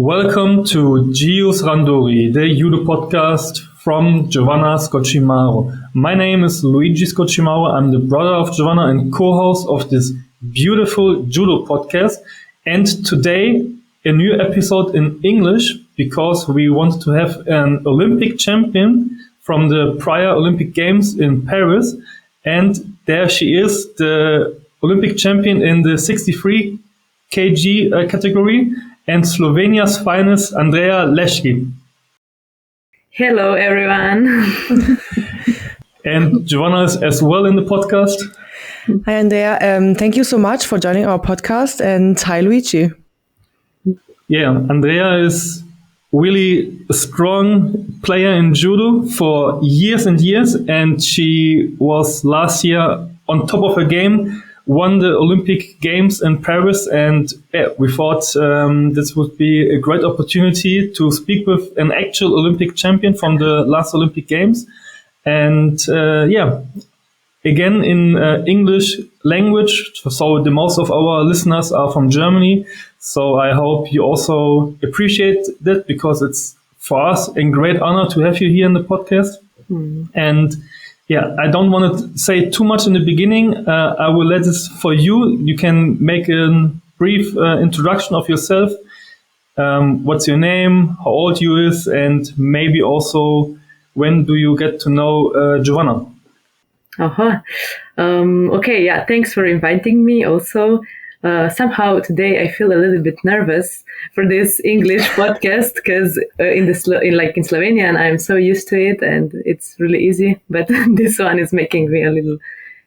Welcome to Gius Randori, the judo podcast from Giovanna Scocimaro. My name is Luigi Scocimaro. I'm the brother of Giovanna and co-host of this beautiful judo podcast. And today, a new episode in English because we want to have an Olympic champion from the prior Olympic Games in Paris. And there she is, the Olympic champion in the 63 kg category. And Slovenia's finest, Andreja Leški. Hello, everyone. And Giovanna is as well in the podcast. Hi, Andrea. Thank you so much for joining our podcast. And hi, Luigi. Yeah, Andrea is really a strong player in judo for years and years. And she was last year on top of her game, won the Olympic Games in Paris, and we thought this would be a great opportunity to speak with an actual Olympic champion from the last Olympic Games. And again in English language, so the most of our listeners are from Germany. So I hope you also appreciate that, because it's for us a great honor to have you here in the podcast. And yeah, I don't want to say too much in the beginning. I will let this for you. You can make a brief introduction of yourself. What's your name? How old you is? And maybe also when do you get to know Giovanna? Okay, yeah, thanks for inviting me also. Somehow today I feel a little bit nervous for this English podcast because in Slovenian I'm so used to it and it's really easy, but this one is making me a little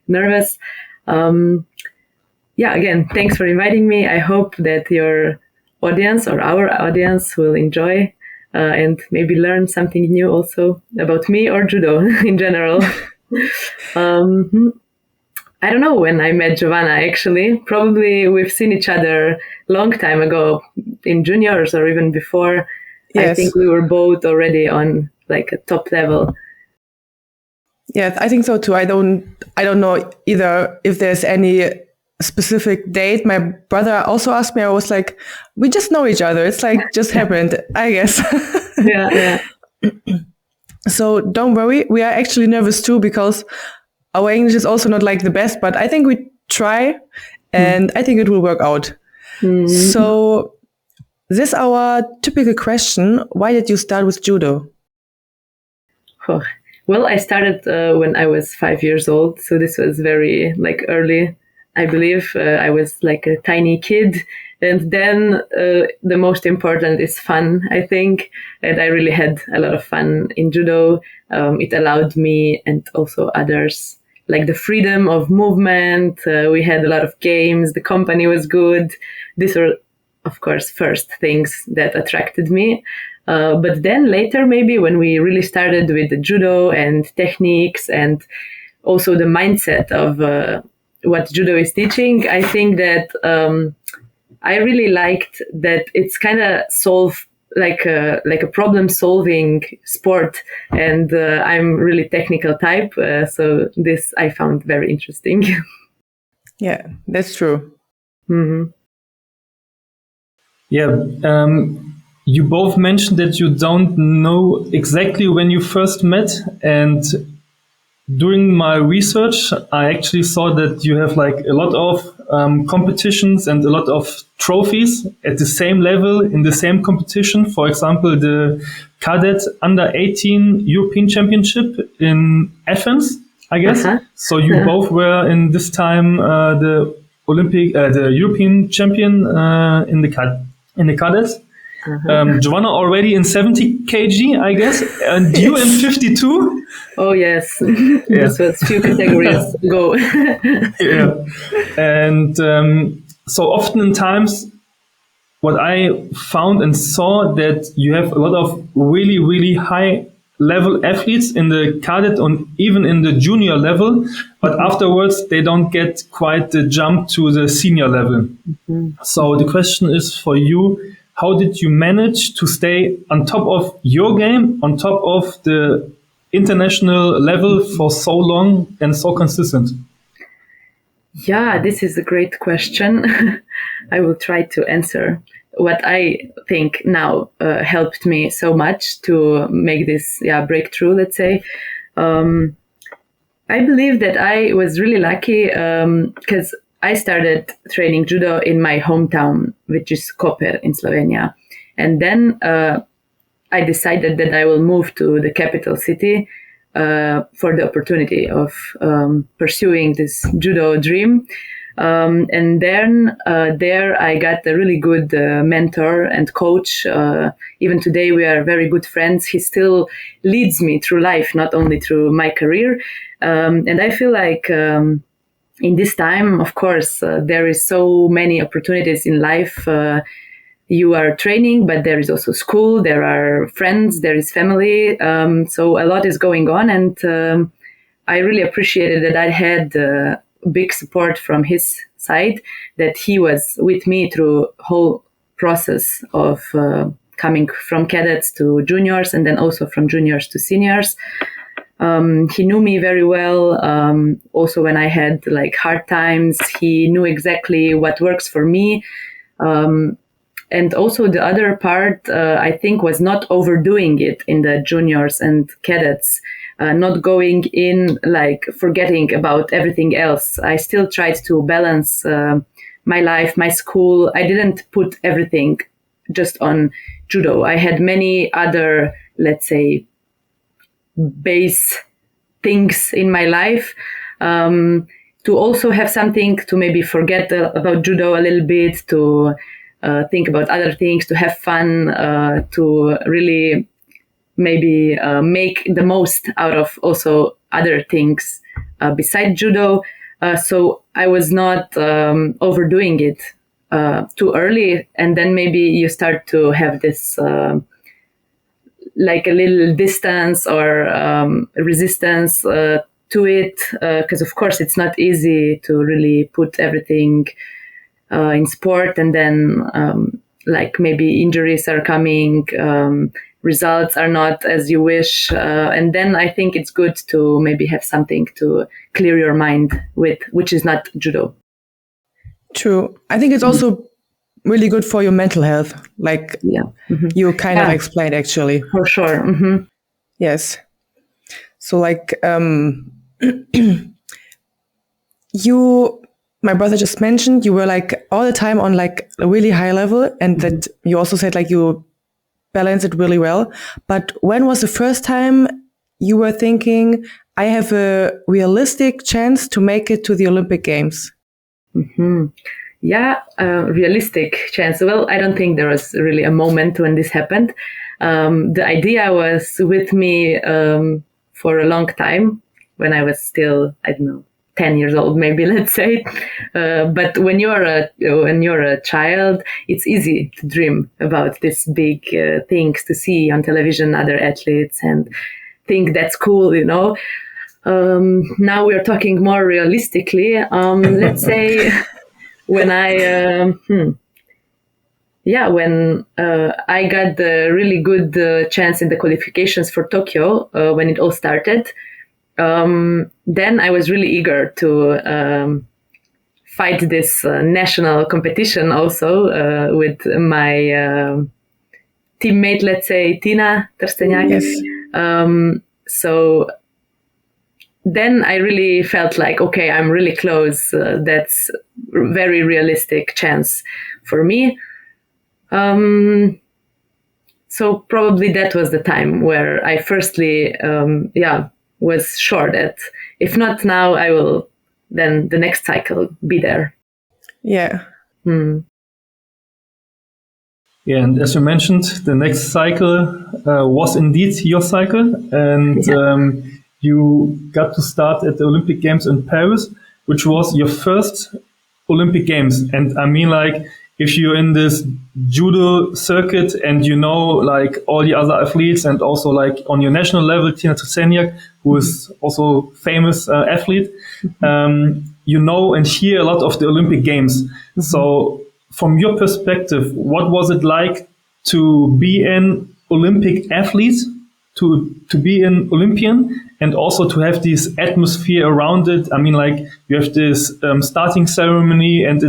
nervous. Again, thanks for inviting me. I hope that your audience or our audience will enjoy and maybe learn something new also about me or judo in general. I don't know when I met Giovanna, actually. Probably we've seen each other long time ago in juniors or even before. Yes. I think we were both already on like a top level. Yeah, I think so too. I don't know either if there's any specific date. My brother also asked me. I was like, we just know each other. It's like just happened, I guess. Yeah. So don't worry. We are actually nervous too because our English is also not like the best, but I think we try and I think it will work out. So this is our typical question. Why did you start with judo? Well, I started when I was 5 years old. So this was very early, I believe. I was like a tiny kid. And then the most important is fun, I think. And I really had a lot of fun in judo. It allowed me and also others like the freedom of movement. We had a lot of games. The company was good. These were, of course, first things that attracted me. But then later, maybe when we really started with the judo and techniques and also the mindset of what judo is teaching, I think that I really liked that it's kind of like a problem-solving sport, and I'm really technical type, so this I found very interesting. Yeah, that's true. Mm-hmm. Yeah, you both mentioned that you don't know exactly when you first met, and during my research, I actually saw that you have like a lot of competitions and a lot of trophies at the same level in the same competition. For example, the cadet under 18 European Championship in Athens, I guess. So you both were in this time the European champion in the cadets. Giovanna already in 70 kg, I guess, and you in 52. Oh yes, this was a few categories ago. Yeah, and so oftentimes, what I found and saw that you have a lot of really, really high level athletes in the cadet and even in the junior level, but afterwards they don't get quite the jump to the senior level. So the question is for you. How did you manage to stay on top of your game, on top of the international level for so long and so consistent? Yeah, this is a great question. I will try to answer. what I think now helped me so much to make this breakthrough, let's say. I believe that I was really lucky because I started training judo in my hometown, which is Koper in Slovenia. And then I decided that I will move to the capital city for the opportunity of pursuing this judo dream. And then there I got a really good mentor and coach. Even today we are very good friends. He still leads me through life, not only through my career. And I feel like in this time, of course, there is so many opportunities in life. You are training, but there is also school, there are friends, there is family. So a lot is going on. And I really appreciated that I had big support from his side, that he was with me through whole process of coming from cadets to juniors and then also from juniors to seniors. He knew me very well. Also, when I had like hard times, he knew exactly what works for me. And also the other part, I think, was not overdoing it in the juniors and cadets, not going in like forgetting about everything else. I still tried to balance my life, my school. I didn't put everything just on judo. I had many other, let's say, base things in my life, to also have something to maybe forget about judo a little bit, to think about other things, to have fun, to really maybe make the most out of also other things beside judo. So I was not overdoing it too early. And then maybe you start to have this like a little distance or resistance to it, because of course it's not easy to really put everything in sport, and then like maybe injuries are coming, results are not as you wish, and then I think it's good to maybe have something to clear your mind with, which is not judo. True. I think it's also really good for your mental health, like you kind of explained actually. For sure. Mm-hmm. Yes. So like you, my brother just mentioned, you were like all the time on like a really high level, and that you also said like you balance it really well. But when was the first time you were thinking, I have a realistic chance to make it to the Olympic Games? Mm-hmm. Yeah, realistic chance. Well, I don't think there was really a moment when this happened. The idea was with me for a long time, when I was still, I don't know, 10 years old, maybe, let's say. But when you're a child, it's easy to dream about these big things, to see on television other athletes and think that's cool, you know. Now we're talking more realistically. Let's say when I I got the really good chance in the qualifications for Tokyo when it all started, then I was really eager to fight this national competition also with my teammate, let's say, Tina Trstenjak. Yes. So then I really felt like, okay, I'm really close. That's a very realistic chance for me. So probably that was the time where I firstly, was sure that if not now, I will then the next cycle be there. Yeah. Yeah, and as you mentioned, the next cycle was indeed your cycle, and you got to start at the Olympic Games in Paris, which was your first Olympic Games. And I mean, like, if you're in this judo circuit and you know, like, all the other athletes, and also, like, on your national level, Tina Trstenjak, who is also famous athlete, you know and hear a lot of the Olympic Games. Mm-hmm. So from your perspective, what was it like to be an Olympic athlete, to be an Olympian, and also to have this atmosphere around it? I mean, like, you have this starting ceremony, and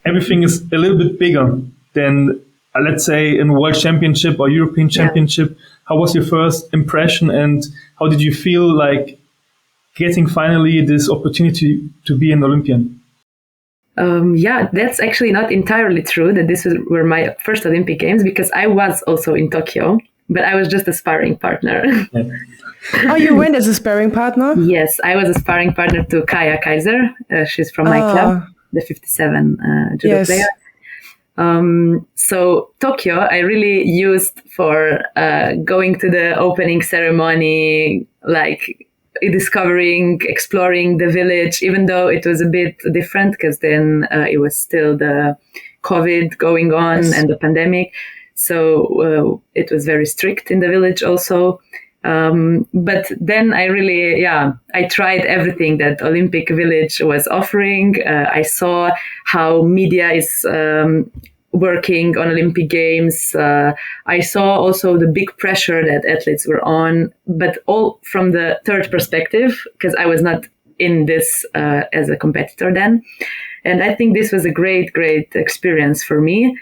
everything is a little bit bigger than let's say, in World Championship or European Championship. How was your first impression, and how did you feel like getting finally this opportunity to be an Olympian? That's actually not entirely true that were my first Olympic Games, because I was also in Tokyo, but I was just a sparring partner. Yeah. Oh, you went as a sparring partner? Yes, I was a sparring partner to Kaya Kaiser. She's from my club, the 57 judo player. So Tokyo, I really used for going to the opening ceremony, like discovering, exploring the village, even though it was a bit different because then it was still the COVID going on and the pandemic. So it was very strict in the village also. But then I really, I tried everything that Olympic Village was offering. I saw how media is working on Olympic Games. I saw also the big pressure that athletes were on, but all from the third perspective, because I was not in this as a competitor then. And I think this was a great, great experience for me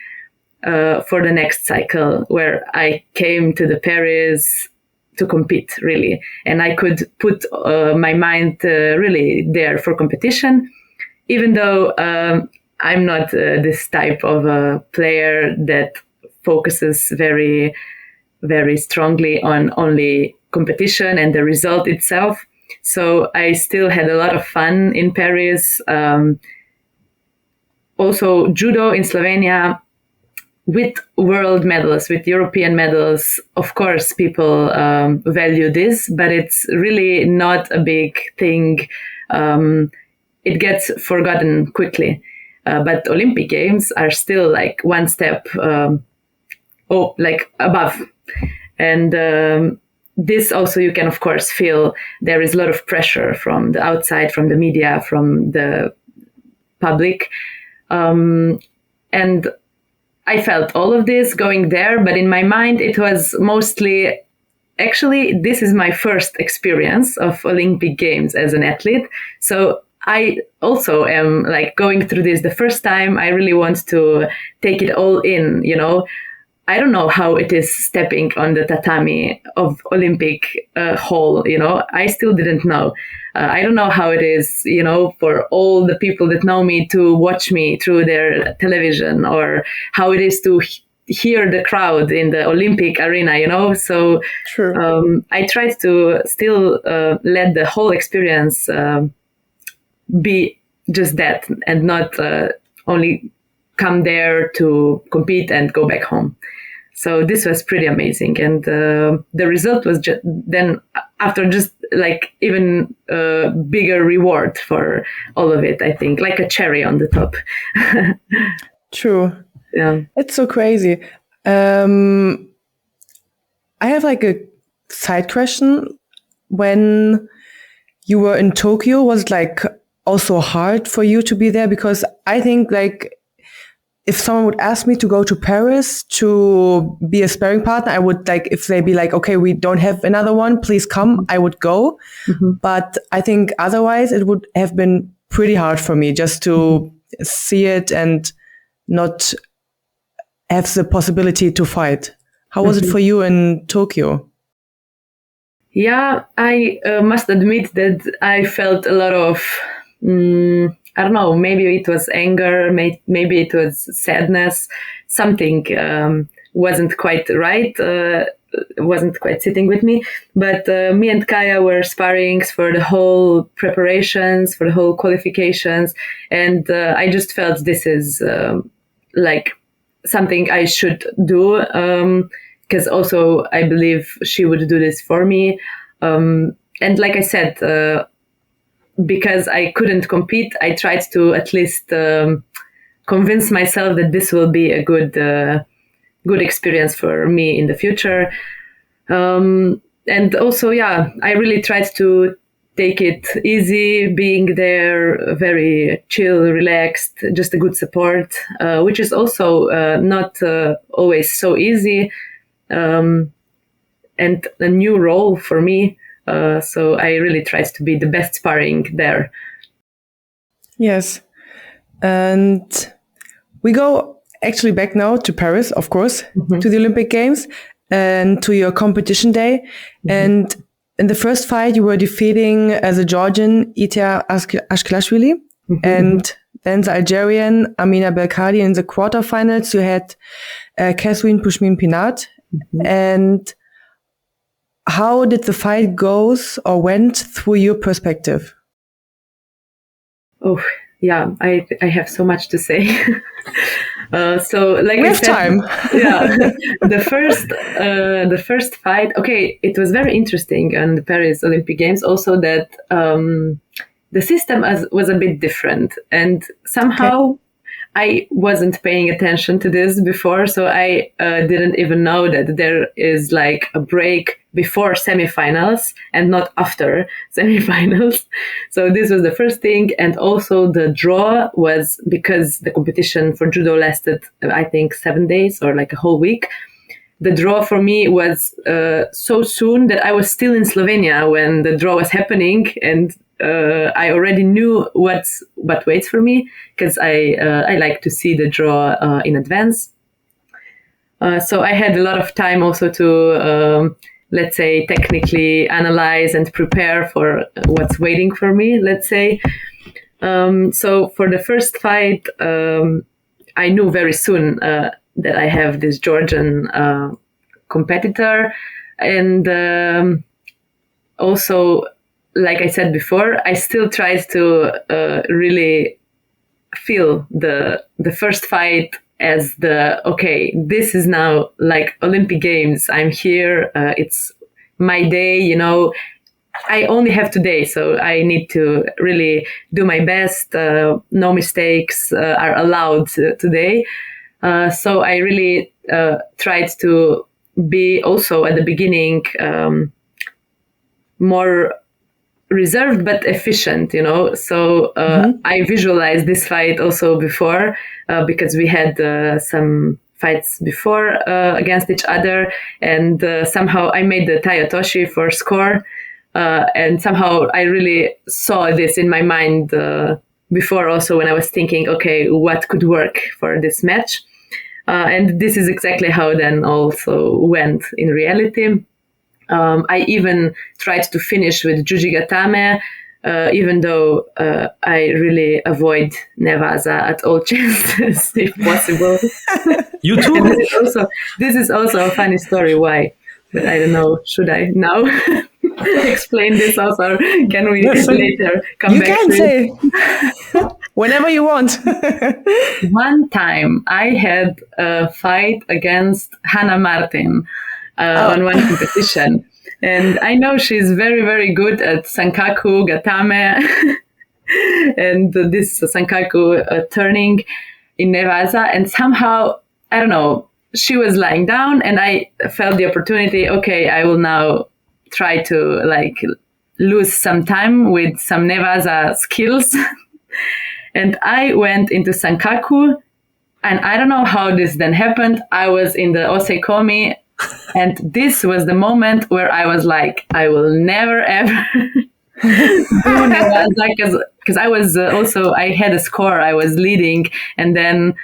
for the next cycle, where I came to the Paris to compete, really. And I could put my mind really there for competition, even though I'm not this type of a player that focuses very, very strongly on only competition and the result itself. So I still had a lot of fun in Paris. Also, judo in Slovenia, with world medals, with European medals, of course, people value this, but it's really not a big thing. It gets forgotten quickly. But Olympic Games are still like one step above. And this also you can, of course, feel there is a lot of pressure from the outside, from the media, from the public. And I felt all of this going there, but in my mind, it was mostly, actually, this is my first experience of Olympic Games as an athlete. So I also am like going through this the first time. I really want to take it all in, you know. I don't know how it is stepping on the tatami of Olympic hall, you know. I still didn't know. I don't know how it is, you know, for all the people that know me to watch me through their television, or how it is to hear the crowd in the Olympic arena, you know. So I tried to still let the whole experience be just that, and not only come there to compete and go back home. So this was pretty amazing. And the result was then after just like even bigger reward for all of it, I think, like a cherry on the top. True. Yeah. It's so crazy. I have like a side question. When you were in Tokyo, was it like also hard for you to be there? Because I think like if someone would ask me to go to Paris to be a sparring partner, I would like, if they be like, okay, we don't have another one, please come, I would go. Mm-hmm. But I think otherwise it would have been pretty hard for me just to see it and not have the possibility to fight. How was it for you in Tokyo? Yeah, I must admit that I felt a lot of, I don't know, maybe it was anger, maybe it was sadness. Something wasn't quite right, wasn't quite sitting with me. But me and Kaya were sparrings for the whole preparations, for the whole qualifications. And I just felt this is like something I should do. Because also I believe she would do this for me. And like I said, because I couldn't compete, I tried to at least convince myself that this will be a good experience for me in the future. And also, I really tried to take it easy, being there, very chill, relaxed, just a good support, which is also not always so easy. And a new role for me. So I really tried to be the best sparring there. Yes. And we go actually back now to Paris, of course, to the Olympic Games and to your competition day. And in the first fight, you were defeating the Georgian Ita Ashkelashvili and then the Algerian Amina Belkadi. In the quarterfinals, you had Catherine Pushmin Pinat. And how did the fight goes or went through your perspective? Oh, yeah, I have so much to say. So, like we I have said, time. Yeah, the first fight. Okay, it was very interesting on the Paris Olympic Games. Also, that the system was a bit different, and somehow I wasn't paying attention to this before, so I didn't even know that there is like a break before semifinals and not after semifinals. So this was the first thing. And also the draw was because the competition for judo lasted, I think, 7 days or like a whole week. The draw for me was so soon that I was still in Slovenia when the draw was happening, and I already knew what waits for me because I like to see the draw in advance. So I had a lot of time also to, let's say, technically analyze and prepare for what's waiting for me, let's say. So for the first fight, I knew very soon that I have this Georgian competitor. And also, like I said before, I still tried to really feel the first fight as okay, this is now like Olympic Games. I'm here. It's my day, I only have today, so I need to really do my best. No mistakes are allowed today. So I really tried to be also at the beginning more reserved but efficient, So I visualized this fight also before because we had some fights before against each other, and somehow I made the Tayotoshi for score, and somehow I really saw this in my mind before also when I was thinking, okay, what could work for this match? And this is exactly how then also went in reality. I even tried to finish with Jujigatame, even though I really avoid Ne-waza at all chances, if possible. You too? And this is also a funny story why, but I don't know, should I now explain this also, or can we later come you back can to say whenever you want. One time I had a fight against Hannah Martin on one competition. And I know she's very, very good at Sankaku, Gatame, and this Sankaku turning in Ne-waza. And somehow, I don't know, she was lying down and I felt the opportunity, okay, I will now try to lose some time with some Ne-waza skills. And I went into Sankaku, and I don't know how this then happened. I was in the Oseikomi, and this was the moment where I was like, I will never ever do Ne-waza, because I was I had a score, I was leading, and then,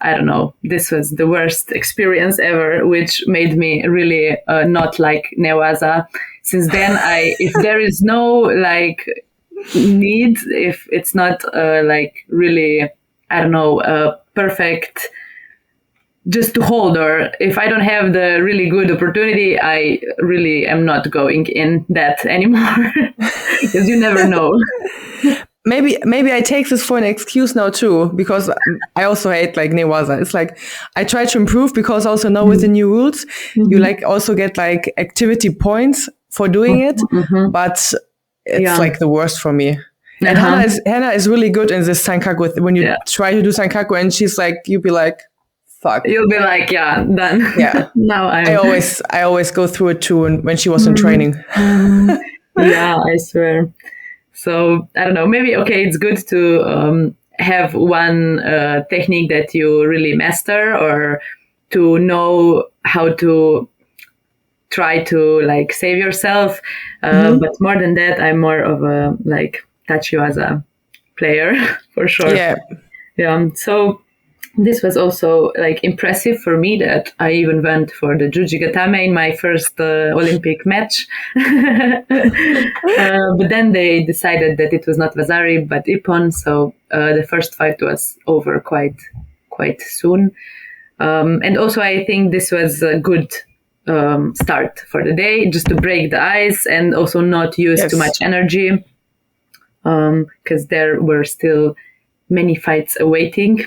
I don't know, this was the worst experience ever, which made me really not like Ne-waza. Since then, if there is no need, if it's not really, I don't know, perfect just to hold, or if I don't have the really good opportunity, I really am not going in that anymore, because you never know. Maybe I take this for an excuse now too, because I also hate Ne-waza. It's I try to improve, because also now with the new rules, you also get activity points for doing it, but it's the worst for me. And Hannah is really good in this Sankaku. When you try to do Sankaku, and she's you'll be fuck. You'll be yeah, done. Yeah. Now I always go through it too when she was in training. Yeah, I swear. So I don't know, maybe, okay, it's good to have one technique that you really master, or to know how to try to save yourself. But more than that, I'm more of a Tachiwaza player for sure. Yeah. Yeah. So this was also like impressive for me that I even went for the Jujigatame in my first Olympic match. But then they decided that it was not Vasari but Ippon, so the first fight was over quite soon. And also I think this was a good start for the day, just to break the ice and also not use too much energy, because there were still many fights awaiting.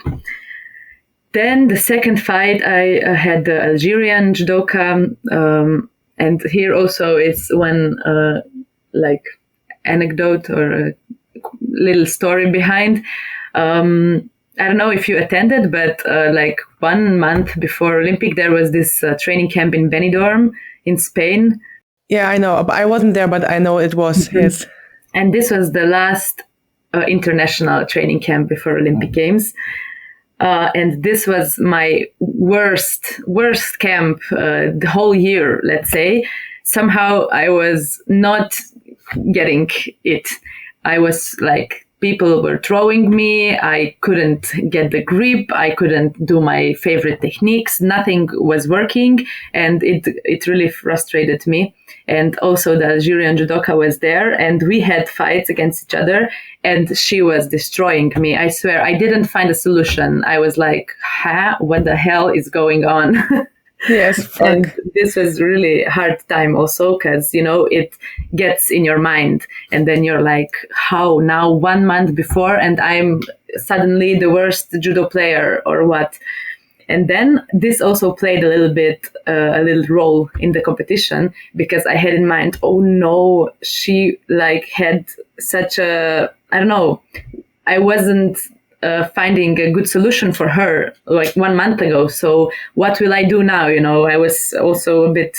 Then the second fight, I had the Algerian judoka, and here also is one like anecdote or a little story behind. I don't know if you attended, but like 1 month before Olympic, there was this training camp in Benidorm in Spain. Yeah, I know. I wasn't there, but I know it was his. And this was the last international training camp before Olympic Games. And this was my worst camp the whole year, let's say. Somehow I was not getting it. I was like, people were throwing me. I couldn't get the grip. I couldn't do my favorite techniques. Nothing was working. And it really frustrated me. And also the Algerian judoka was there and we had fights against each other and she was destroying me. I swear, I didn't find a solution. I was like, what the hell is going on? Yes, fuck. And this was really hard time also because, you know, it gets in your mind and then you're like, how now 1 month before and I'm suddenly the worst judo player or what? And then this also played a little role in the competition because I had in mind, oh no, she like had such a, I don't know, I wasn't finding a good solution for her like 1 month ago. So what will I do now? You know, I was also a bit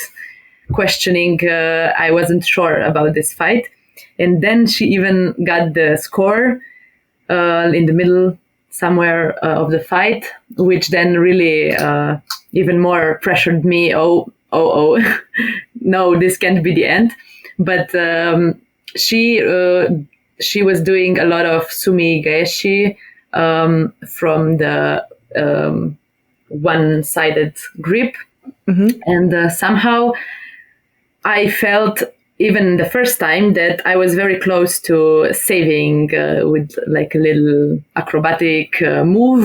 questioning. I wasn't sure about this fight. And then she even got the score in the middle somewhere of the fight, which then really even more pressured me. Oh, no, this can't be the end. But she was doing a lot of sumi gaeshi from the one-sided grip. Mm-hmm. And somehow I felt even the first time that I was very close to saving with like a little acrobatic move,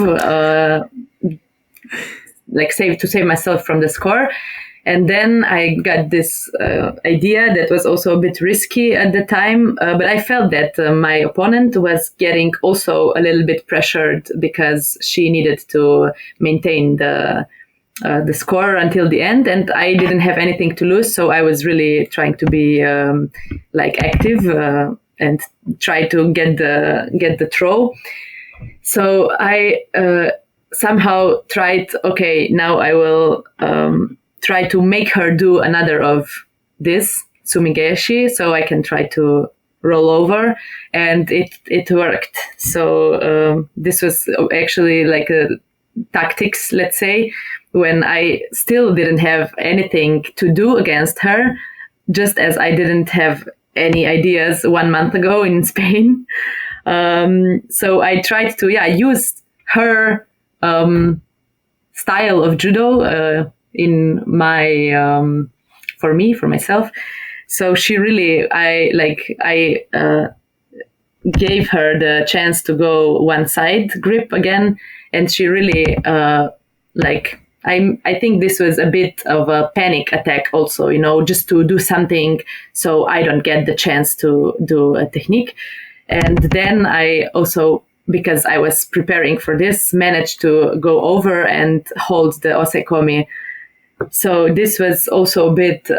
like to save myself from the score. And then I got this idea that was also a bit risky at the time, but I felt that my opponent was getting also a little bit pressured because she needed to maintain the score until the end, and I didn't have anything to lose, so I was really trying to be like active and try to get the throw. So I somehow tried. Okay, now I will try to make her do another of this sumigeshi, so I can try to roll over, and it worked. So this was actually like a tactics, let's say, when I still didn't have anything to do against her, just as I didn't have any ideas 1 month ago in Spain. So I tried to use her style of judo in my for myself. So she really, I gave her the chance to go one side grip again, and she really I think this was a bit of a panic attack also, you know, just to do something so I don't get the chance to do a technique. And then I also, because I was preparing for this, managed to go over and hold the osekomi. So this was also a bit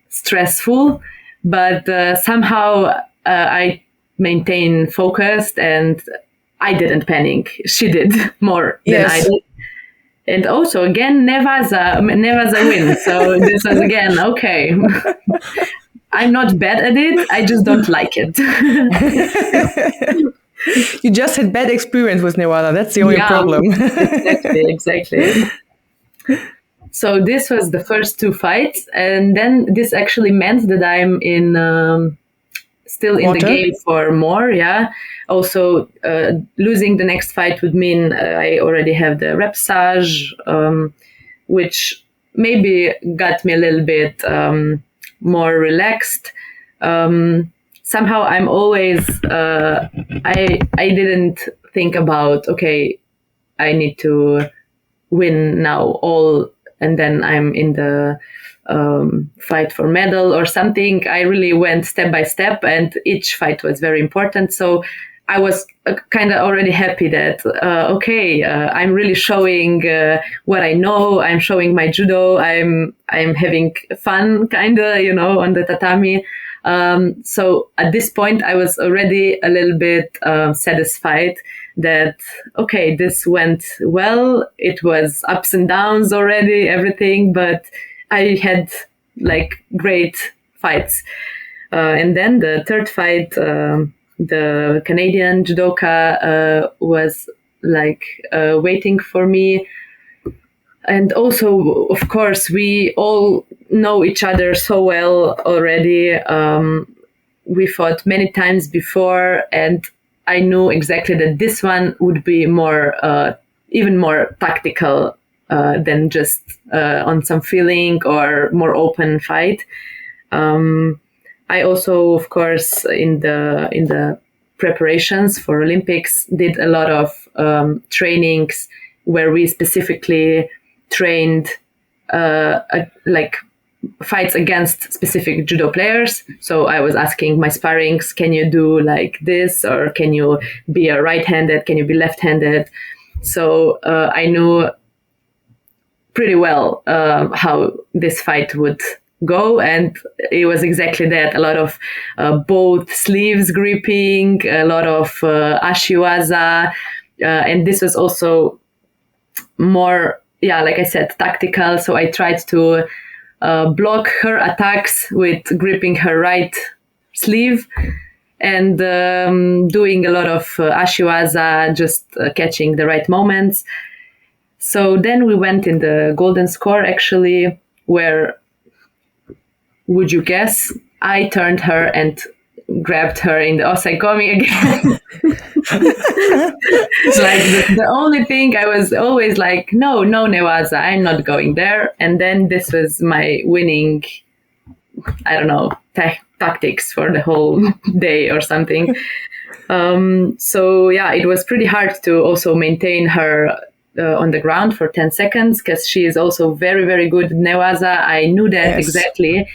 stressful, but somehow I maintained focused and I didn't panic. She did more than I did. And also, again, Ne-waza win. So this was, again, okay. I'm not bad at it. I just don't like it. You just had bad experience with Ne-waza. That's the only problem. Exactly. So this was the first two fights. And then this actually meant that I'm in still in the game for more. Yeah. Also, losing the next fight would mean I already have the repsage, which maybe got me a little bit more relaxed. Somehow I'm always, I didn't think about, okay, I need to win now all, and then I'm in the fight for medal or something. I really went step by step, and each fight was very important. So I was kind of already happy that, I'm really showing what I know. I'm showing my judo. I'm having fun, kind of, on the tatami. So at this point, I was already a little bit satisfied that, okay, this went well. It was ups and downs already, everything, but I had like great fights. And then the third fight, the Canadian judoka was like waiting for me. And also, of course, we all know each other so well already. We fought many times before, and I knew exactly that this one would be more, even more tactical than just on some feeling or more open fight. I also, of course, in the preparations for Olympics, did a lot of trainings where we specifically trained like fights against specific judo players. So I was asking my sparrings, can you do like this, or can you be a right-handed, can you be left-handed? So I knew pretty well how this fight would go, and it was exactly that. A lot of both sleeves gripping, a lot of ashiwaza, and this was also more, like I said, tactical. So I tried to block her attacks with gripping her right sleeve and doing a lot of ashiwaza, just catching the right moments. So then we went in the golden score, actually, where, would you guess, I turned her and grabbed her in the osaikomi again. It's like the only thing I was always like, no Ne-waza, I'm not going there. And then this was my winning, I don't know, tactics for the whole day or something. So yeah, it was pretty hard to also maintain her on the ground for 10 seconds, because she is also very, very good Ne-waza. I knew that exactly.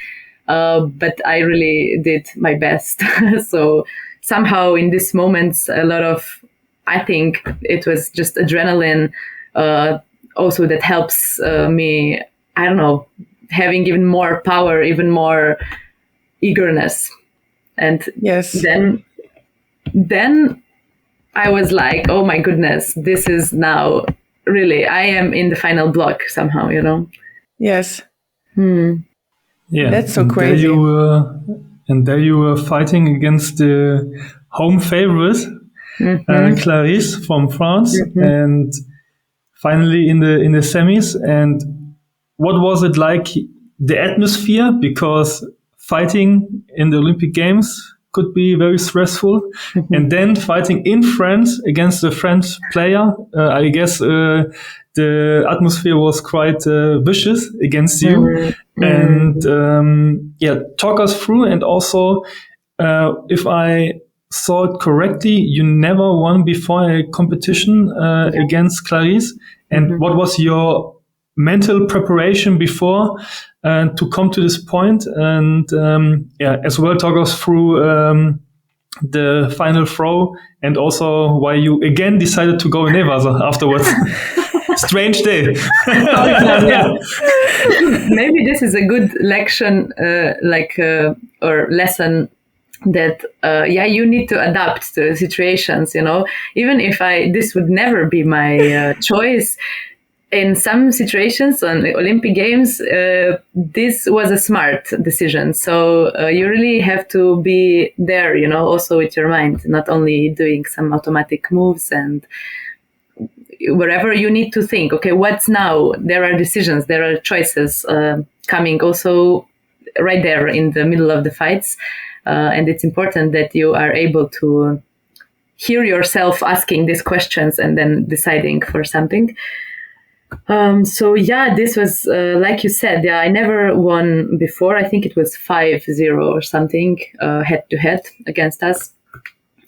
But I really did my best. So somehow in these moments, a lot of, I think it was just adrenaline, also that helps me, I don't know, having even more power, even more eagerness. And then I was like, oh my goodness, this is now really, I am in the final block somehow, Yes. Yeah, that's so crazy. There you were fighting against the home favorite, Clarisse from France, and finally in the semis. And what was it like, the atmosphere? Because fighting in the Olympic Games could be very stressful, and then fighting in France against a French player, I guess the atmosphere was quite vicious against you. And talk us through. And also, if I saw it correctly, you never won before a competition against Clarisse. And what was your mental preparation before to come to this point? And as well, talk us through the final throw, and also why you again decided to go in Ne-waza afterwards. Strange day. Maybe this is a good lection, or lesson that, you need to adapt to situations, even if this would never be my choice. In some situations on the Olympic Games, this was a smart decision. So you really have to be there, also with your mind, not only doing some automatic moves and wherever you need to think, okay, what's now? There are decisions, there are choices coming. Also, right there in the middle of the fights. And it's important that you are able to hear yourself asking these questions and then deciding for something. So yeah, this was, like you said, yeah, I never won before. I think it was 5-0 or something, head to head against us.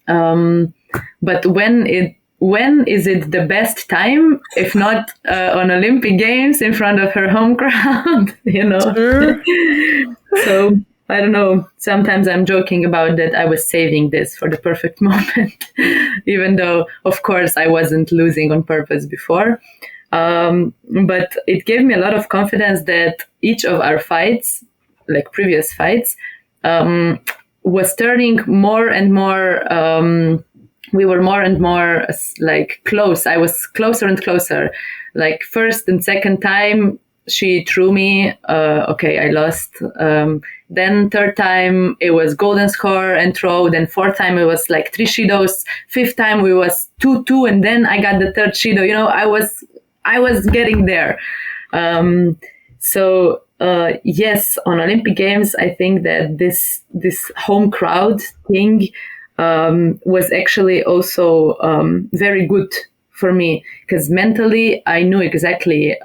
But when is it the best time, if not on Olympic Games in front of her home crowd, Sure. So I don't know. Sometimes I'm joking about that I was saving this for the perfect moment, even though, of course, I wasn't losing on purpose before. But it gave me a lot of confidence that each of our fights, like previous fights, was turning more and more. We were more and more like close. I was closer and closer. Like first and second time, she threw me. Okay, I lost. Then third time it was golden score and throw. Then fourth time it was like 3 shidos. Fifth time we was 2-2, and then I got the third shido. I was getting there. So yes, on Olympic Games, I think that this home crowd thing was actually also very good for me, because mentally I knew exactly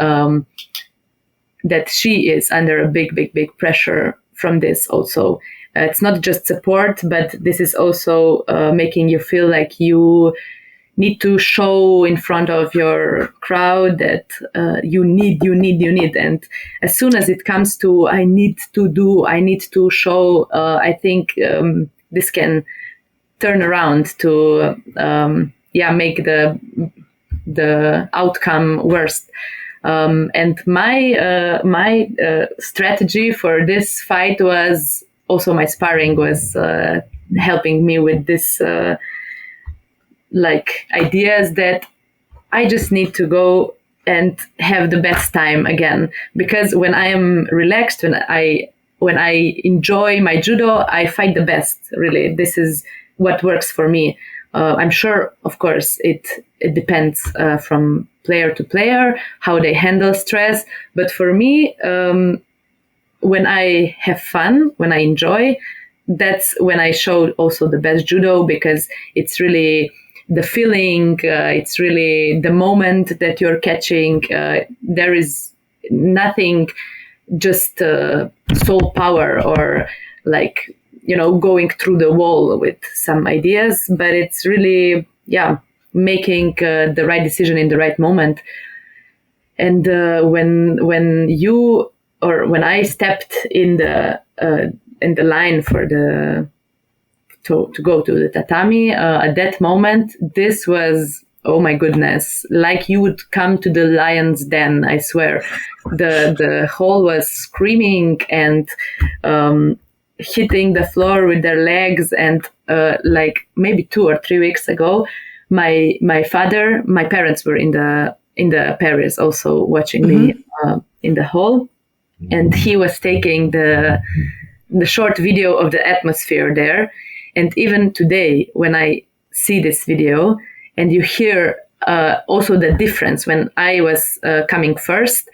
that she is under a big pressure from this also. It's not just support, but this is also making you feel like you need to show in front of your crowd that you need. And as soon as it comes to I need to show, I think this can turn around to make the outcome worse. And my strategy for this fight was also, my sparring was helping me with this like ideas that I just need to go and have the best time again. Because when I am relaxed, when I enjoy my judo, I fight the best. Really, this is what works for me. I'm sure, of course, it depends from player to player how they handle stress. But for me, when I have fun, when I enjoy, that's when I show also the best judo, because it's really the feeling, it's really the moment that you're catching. There is nothing just soul power or like, going through the wall with some ideas, but it's really, making the right decision in the right moment. And when I stepped in the line for to go to the tatami, at that moment, this was, oh my goodness, like you would come to the lion's den, I swear. The hall was screaming and hitting the floor with their legs. And like maybe 2 or 3 weeks ago, my parents were in the Paris also watching me in the hall, and he was taking the short video of the atmosphere there. And even today, when I see this video and you hear also the difference when I was coming first,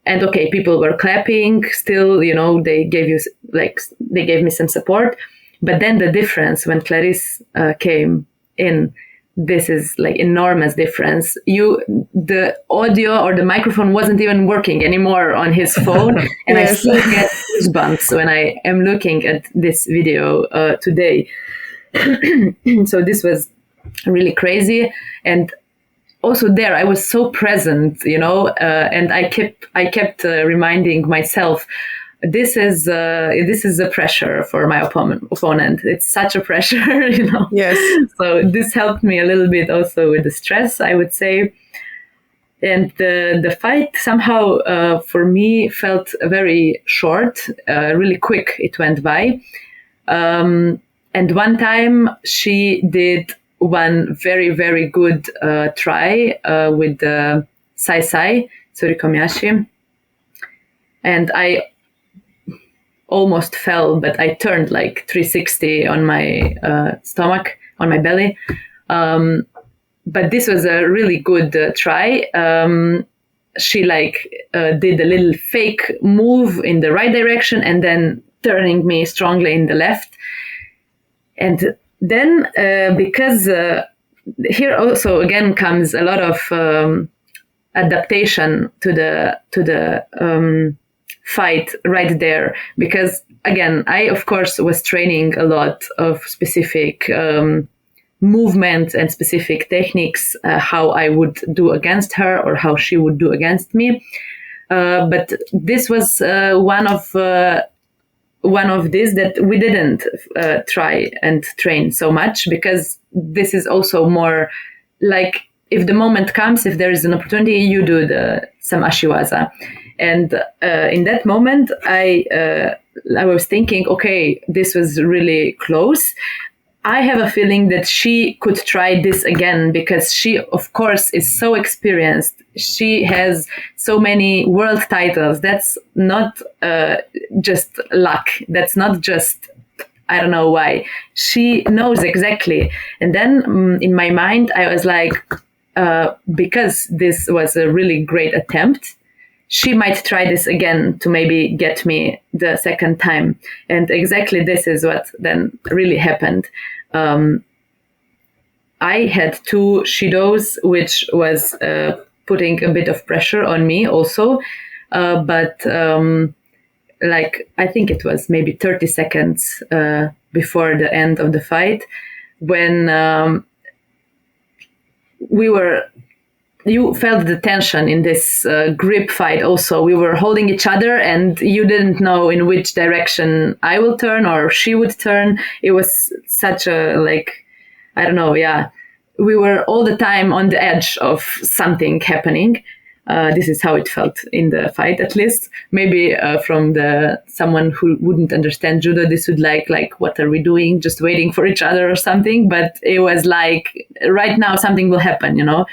and okay, people were clapping still, they gave me some support. But then the difference when Clarice came in, this is like enormous difference. The audio or the microphone wasn't even working anymore on his phone. And yes. I still get goosebumps when I am looking at this video today. So this was really crazy. And also there, I was so present, and I kept reminding myself, this is a pressure for my opponent. It's such a pressure, Yes. So this helped me a little bit also with the stress, I would say. And the fight somehow for me felt very short, really quick. It went by. And one time she did one very, very good try with the sai surikomiyashi, and I almost fell, but I turned like 360 on my stomach, on my belly. But this was a really good try. she did a little fake move in the right direction and then turning me strongly in the left. And then because here also again comes a lot of adaptation to the fight right there, because again, I of course was training a lot of specific movements and specific techniques, how I would do against her or how she would do against me. But this was one of these that we didn't try and train so much, because this is also more like, if the moment comes, if there is an opportunity, you do some ashiwaza. And in that moment, I was thinking, okay, this was really close. I have a feeling that she could try this again, because she, of course, is so experienced. She has so many world titles. That's not just luck. That's not just, I don't know why. She knows exactly. And then in my mind, I was like, because this was a really great attempt, she might try this again to maybe get me the second time. And exactly this is what then really happened. I had 2 shidos, which was putting a bit of pressure on me also. But I think it was maybe 30 seconds before the end of the fight, when you felt the tension in this grip fight also. We were holding each other and you didn't know in which direction I will turn or she would turn. It was such a, I don't know, yeah. We were all the time on the edge of something happening. This is how it felt in the fight, at least. Maybe from someone who wouldn't understand judo, this would like, what are we doing? Just waiting for each other or something. But it was like, right now something will happen, you know?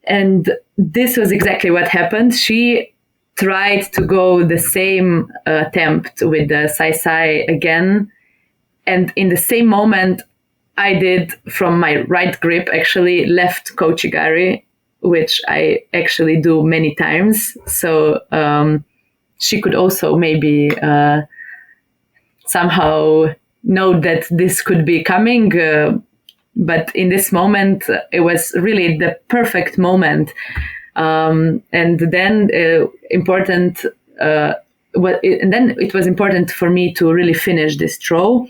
And this was exactly what happened. She tried to go the same attempt with the sai again. And in the same moment, I did, from my right grip, actually left kochigari, which I actually do many times. So she could also maybe somehow know that this could be coming. But in this moment, it was really the perfect moment. And then it was important for me to really finish this throw.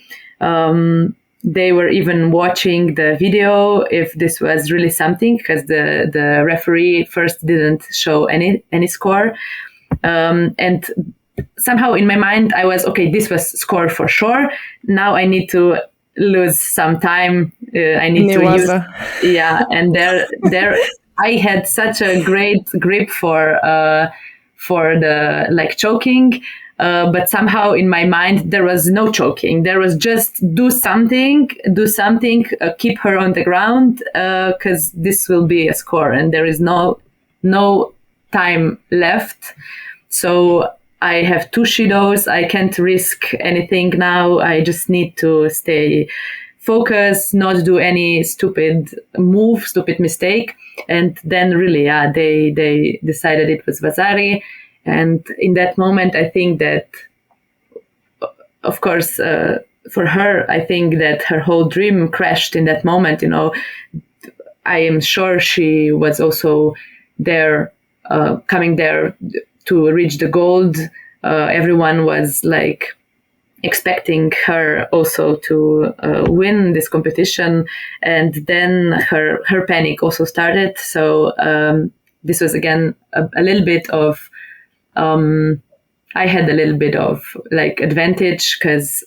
They were even watching the video if this was really something, because the referee first didn't show any score. And somehow in my mind, I was, okay, this was score for sure. Now I need to lose some time. I need Ne-waza. to use, yeah. And there, I had such a great grip for the choking. But somehow in my mind, there was no choking. There was just do something, keep her on the ground, because this will be a score and there is no time left. So I have 2 shidos. I can't risk anything now. I just need to stay focused, not do any stupid mistake. And then really, yeah, they decided it was Vazari. And in that moment, I think that, of course, for her, I think that her whole dream crashed in that moment. You know, I am sure she was also there, coming there to reach the gold. Everyone was expecting her also to win this competition. And then her panic also started. So this was again a little bit of, I had a little bit of advantage, because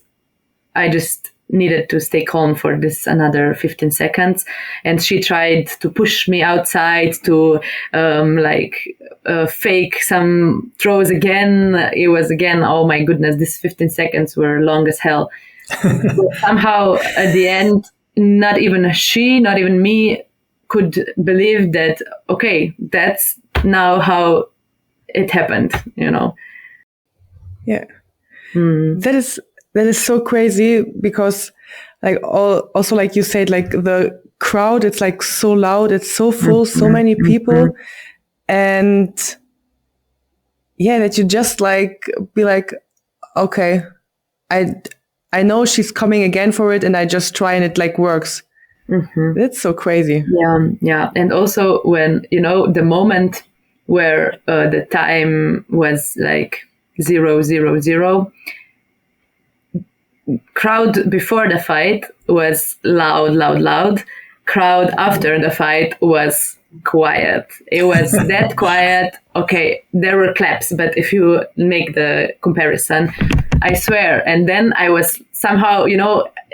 I just needed to stay calm for this another 15 seconds. And she tried to push me outside to fake some throws again. It was again, oh my goodness, these 15 seconds were long as hell. But somehow at the end, not even she, not even me could believe that, okay, that's now how it happened, you know. Yeah. That is so crazy, because also like you said, the crowd, it's so loud, it's so full, so many people. and yeah, that you just like be like, okay, I know she's coming again for it, and I just try and it like works. That's so crazy. Yeah. And also when, the moment where the time was like 0:00, crowd before the fight was loud. Crowd after the fight was quiet. It was that quiet. Okay, there were claps, but if you make the comparison, I swear. And then I was somehow,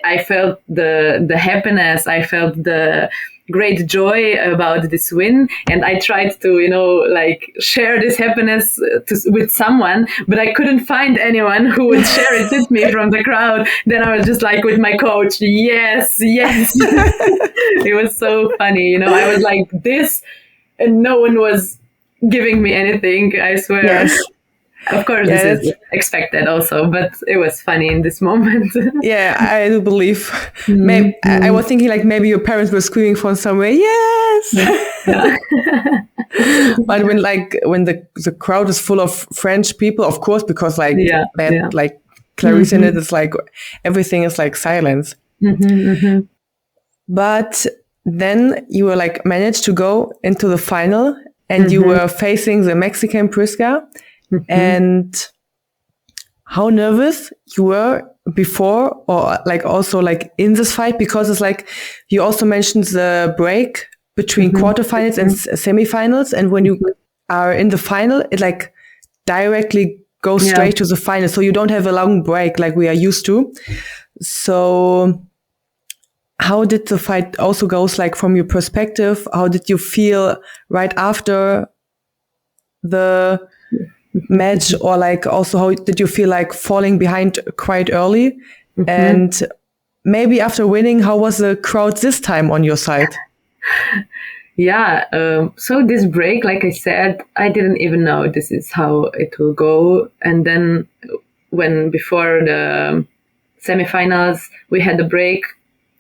I felt the happiness. I felt the great joy about this win, and I tried to, like share this happiness with someone, but I couldn't find anyone who would share it with me from the crowd. Then I was just like with my coach, yes. It was so funny, I was like this, and no one was giving me anything. I swear. Yes. Of course, this is expected also, but it was funny in this moment. Yeah, I do believe. Maybe I was thinking like maybe your parents were screaming from somewhere, yes. But when the crowd is full of French people, of course, because like like Clarice in it is like everything is like silence. But then you were like managed to go into the final, and you were facing the Mexican Prisca. And how nervous you were before, or like also like in this fight, because it's like you also mentioned the break between quarterfinals and semifinals, and when you are in the final, it like directly goes straight to the final, so you don't have a long break like we are used to. So how did the fight also goes like from your perspective? How did you feel right after the match, or like also how did you feel like falling behind quite early? And maybe after winning, how was the crowd this time on your side? So this break, like I said, I didn't even know this is how it will go. And then when before the semifinals we had the break,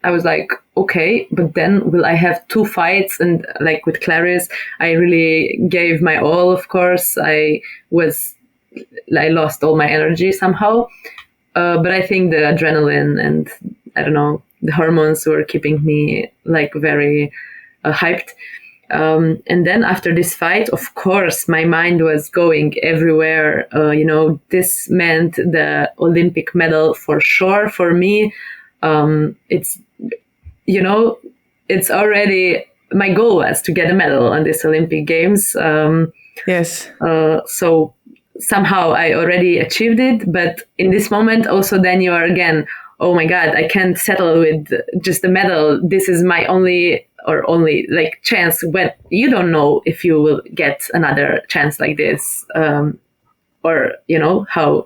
I was like, okay, but then will I have 2 fights? And like with Clarice, I really gave my all, of course. I lost all my energy somehow. But I think the adrenaline and I don't know, the hormones were keeping me like very hyped. And then after this fight, of course, my mind was going everywhere. This meant the Olympic medal for sure for me. It's already, my goal was to get a medal on this Olympic Games. Yes. So somehow I already achieved it, but in this moment also then you are again, oh my God, I can't settle with just a medal. This is my only like chance, when you don't know if you will get another chance like this, or how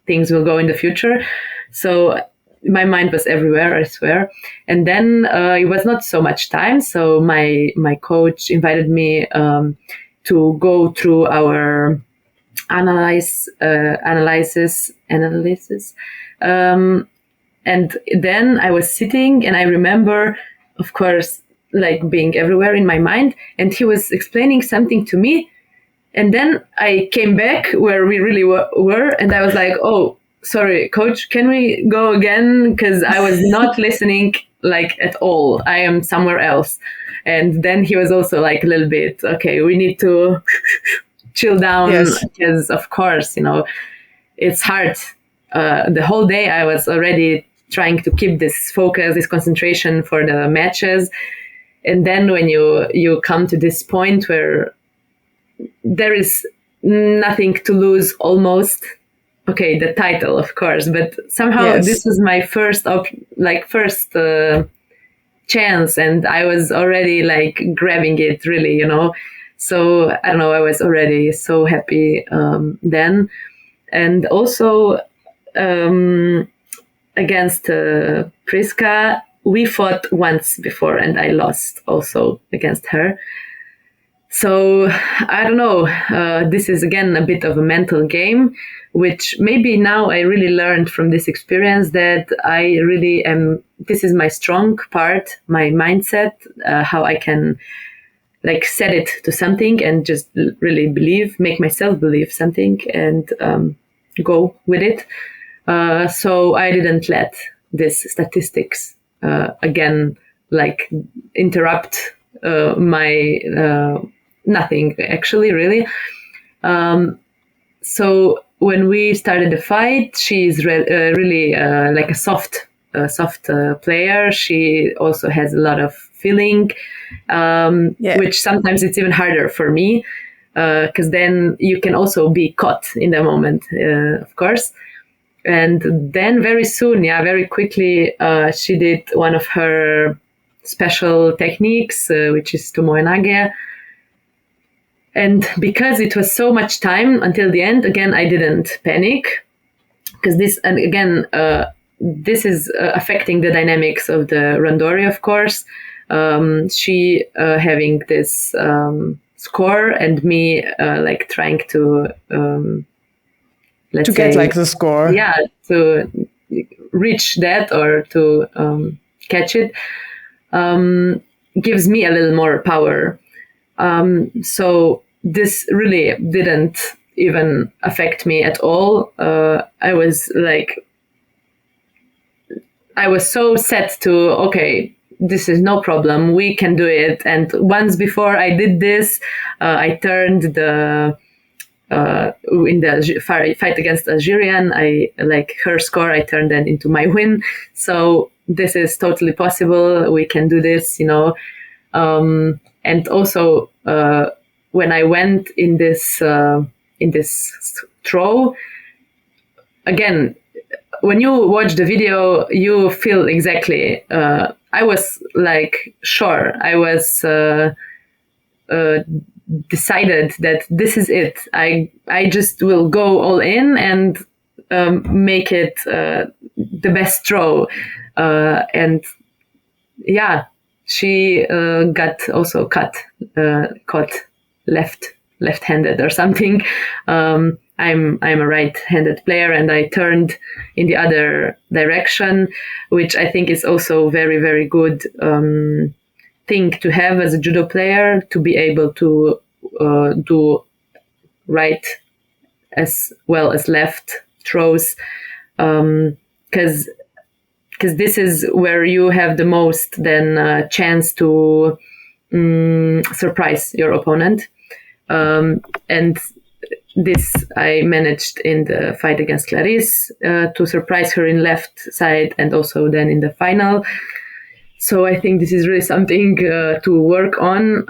things will go in the future. So my mind was everywhere, I swear. And then it was not so much time. So my coach invited me to go through our analysis. And then I was sitting, and I remember, of course, like being everywhere in my mind. And he was explaining something to me. And then I came back where we really were. And I was like, oh, sorry, coach, can we go again? Because I was not listening like at all. I am somewhere else. And then he was also like a little bit, okay, we need to chill down. Yes. Because of course, it's hard. The whole day I was already trying to keep this focus, this concentration for the matches. And then when you come to this point where there is nothing to lose almost, okay, the title, of course, but somehow this was my first chance, and I was already like grabbing it really, So I don't know, I was already so happy then. And also against Priska, we fought once before, and I lost also against her. So I don't know, this is again a bit of a mental game, which maybe now I really learned from this experience that I really am, this is my strong part, my mindset, how I can like set it to something and just really make myself believe something and go with it. So I didn't let this statistics again like interrupt my nothing actually really. So when we started the fight, she's really like a soft player. She also has a lot of feeling, which sometimes it's even harder for me because then you can also be caught in the moment, of course. And then very soon, very quickly, she did one of her special techniques, which is tomoe-nage. And because it was so much time until the end, again, I didn't panic because this is affecting the dynamics of the Randori, of course. She having this score and me like trying to get like the score. Yeah, to reach that or to catch it gives me a little more power. So this really didn't even affect me at all. I was so set to, okay, this is no problem, we can do it. And once before I did this, I turned in the fight against Algerian, I like her score, I turned that into my win. So this is totally possible. We can do this, and also when I went in this throw, again, when you watch the video, you feel exactly. I was like sure. I was decided that this is it. I just will go all in and make it the best throw. And yeah, she got also caught left-handed or something. I'm a right-handed player, and I turned in the other direction, which I think is also very, very good thing to have as a judo player, to be able to do right as well as left throws, because this is where you have the most then chance to surprise your opponent. And this I managed in the fight against Clarisse to surprise her in left side and also then in the final. So I think this is really something to work on.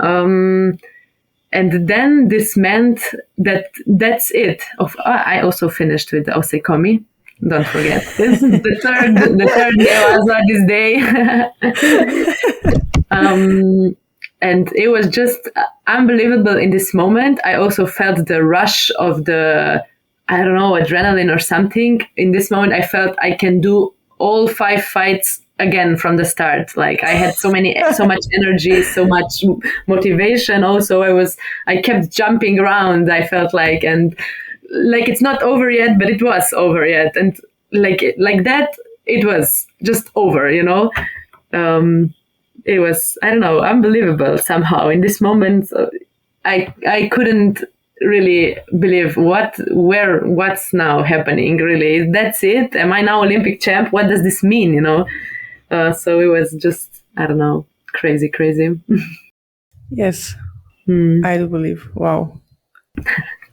And then this meant that that's it. I also finished with the osekomi. Don't forget this. The third Ne-waza this day. And it was just unbelievable in this moment. I also felt the rush of the, I don't know, adrenaline or something. In this moment, I felt I can do all 5 fights again from the start. Like I had so much energy, so much motivation. Also, I kept jumping around. I felt like, and like it's not over yet, but it was over yet. And like that, it was just over, It was, I don't know, unbelievable somehow. In this moment, I couldn't really believe what's now happening, really. That's it? Am I now Olympic champ? What does this mean, So it was just, I don't know, crazy. Yes, I do believe. Wow.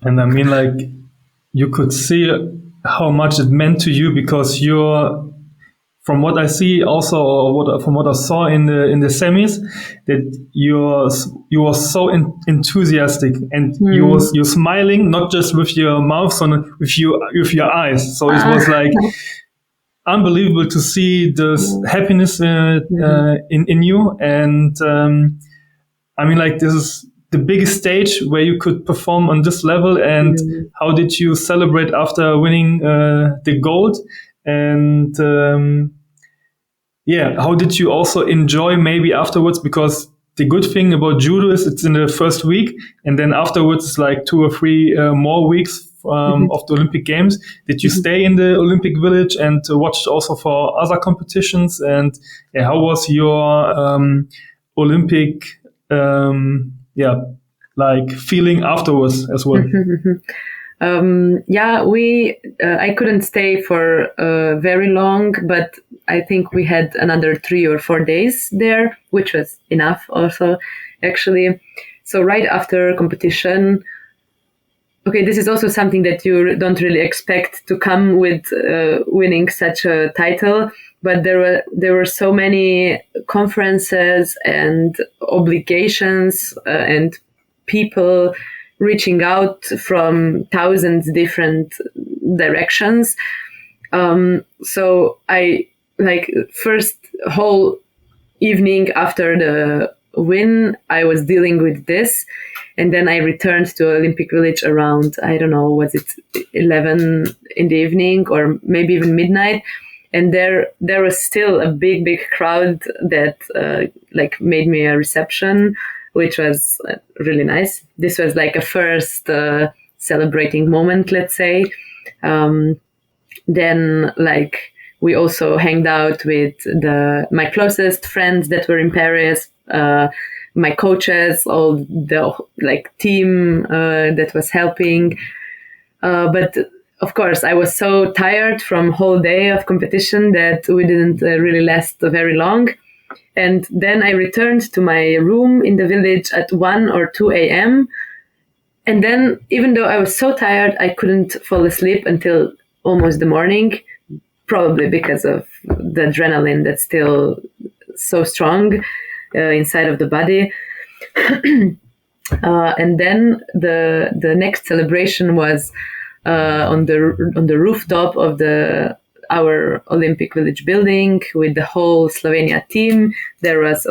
And I mean, like, you could see how much it meant to you because you're, from what I see, also from what I saw in the semis, that you were so enthusiastic and you're smiling not just with your mouth, but with your eyes. So it was like unbelievable to see this happiness in you. And I mean, like, this is the biggest stage where you could perform on this level. And how did you celebrate after winning the gold? And how did you also enjoy maybe afterwards? Because the good thing about judo is it's in the first week, and then afterwards it's like 2 or 3 more weeks of the Olympic Games. Did you stay in the Olympic Village and watch also for other competitions? And how was your Olympic like feeling afterwards as well? I couldn't stay for very long, but I think we had another 3 or 4 days there, which was enough also, actually. So right after competition, okay, this is also something that you don't really expect to come with winning such a title, but there were so many conferences and obligations and people reaching out from thousands different directions. So I first whole evening after the win, I was dealing with this. And then I returned to Olympic Village around, I don't know, was it 11 in the evening or maybe even midnight? And there was still a big crowd that made me a reception, which was really nice. This was like a first celebrating moment, let's say. Then we also hanged out with my closest friends that were in Paris, my coaches, all the team that was helping. But of course, I was so tired from whole day of competition that we didn't really last very long. And then I returned to my room in the village at 1 or 2 a.m. And then, even though I was so tired, I couldn't fall asleep until almost the morning, probably because of the adrenaline that's still so strong inside of the body. And then the next celebration was on the rooftop of our Olympic Village building with the whole Slovenia team. There was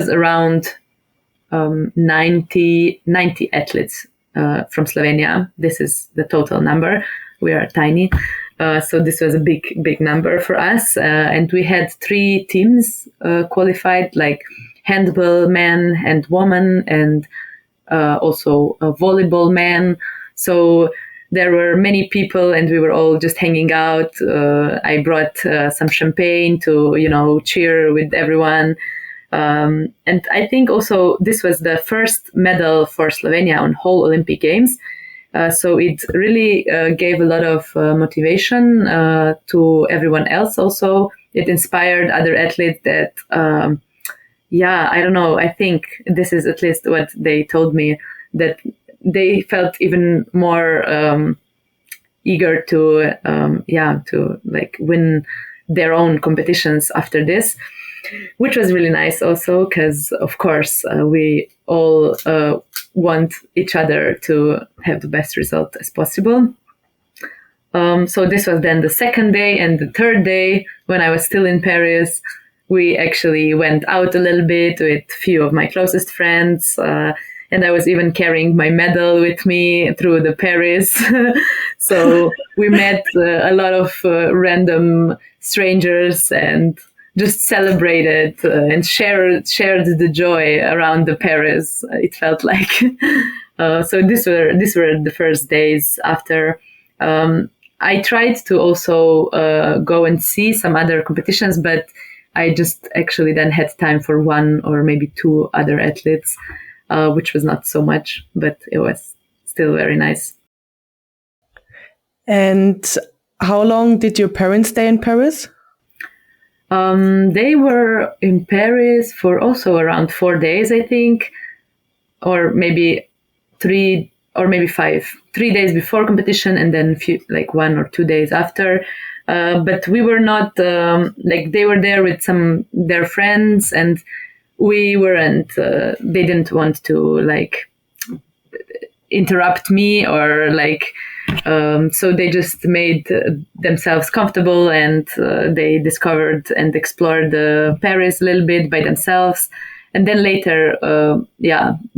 around 90 athletes from Slovenia. This is the total number. We are tiny. So this was a big number for us. And we had 3 teams qualified, like handball men and women, and also a volleyball man. So there were many people and we were all just hanging out. I brought some champagne to, cheer with everyone. And I think also this was the first medal for Slovenia on whole Olympic Games. So it really gave a lot of motivation to everyone else also. It inspired other athletes that, I don't know, I think this is at least what they told me, that they felt even more eager to win their own competitions after this, which was really nice also because, of course, we all want each other to have the best result as possible. So this was then the second day, and the third day, when I was still in Paris, we actually went out a little bit with a few of my closest friends. And I was even carrying my medal with me through the Paris. So we met a lot of random strangers and just celebrated and shared the joy around the Paris. It felt like. So these were the first days after. I tried to also go and see some other competitions, but I just actually then had time for 1 or maybe 2 other athletes. Which was not so much, but it was still very nice. And how long did your parents stay in Paris? They were in Paris for also around 4 days, I think, or maybe 3 or maybe 5. 3 days before competition and then 1 or 2 days after. But we were not they were there with their friends, and we weren't, they didn't want to interrupt me or so they just made themselves comfortable, and they discovered and explored Paris a little bit by themselves. And then later,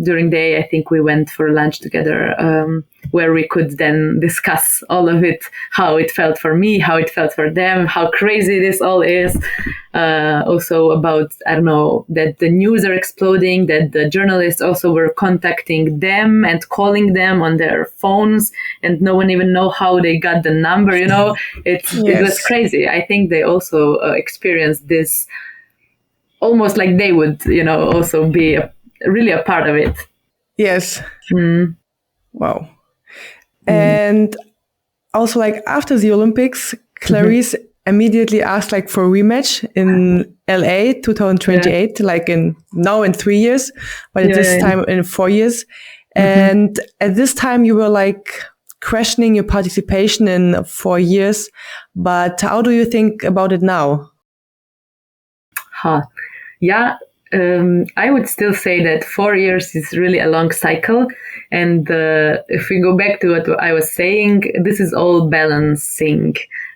during the day, I think we went for lunch together, where we could then discuss all of it, how it felt for me, how it felt for them, how crazy this all is. Also about, I don't know, that the news are exploding, that the journalists also were contacting them and calling them on their phones, and no one even know how they got the number, It was crazy. I think they also experienced this almost like they would, also be really a part of it. Yes. Wow. And also, like, after the Olympics, Clarice immediately asked like for a rematch in LA 2028, like in 3 years, but at this time in 4 years. And at this time you were like questioning your participation in 4 years, but how do you think about it now? Yeah, I would still say that 4 years is really a long cycle. And if we go back to what I was saying, this is all balancing.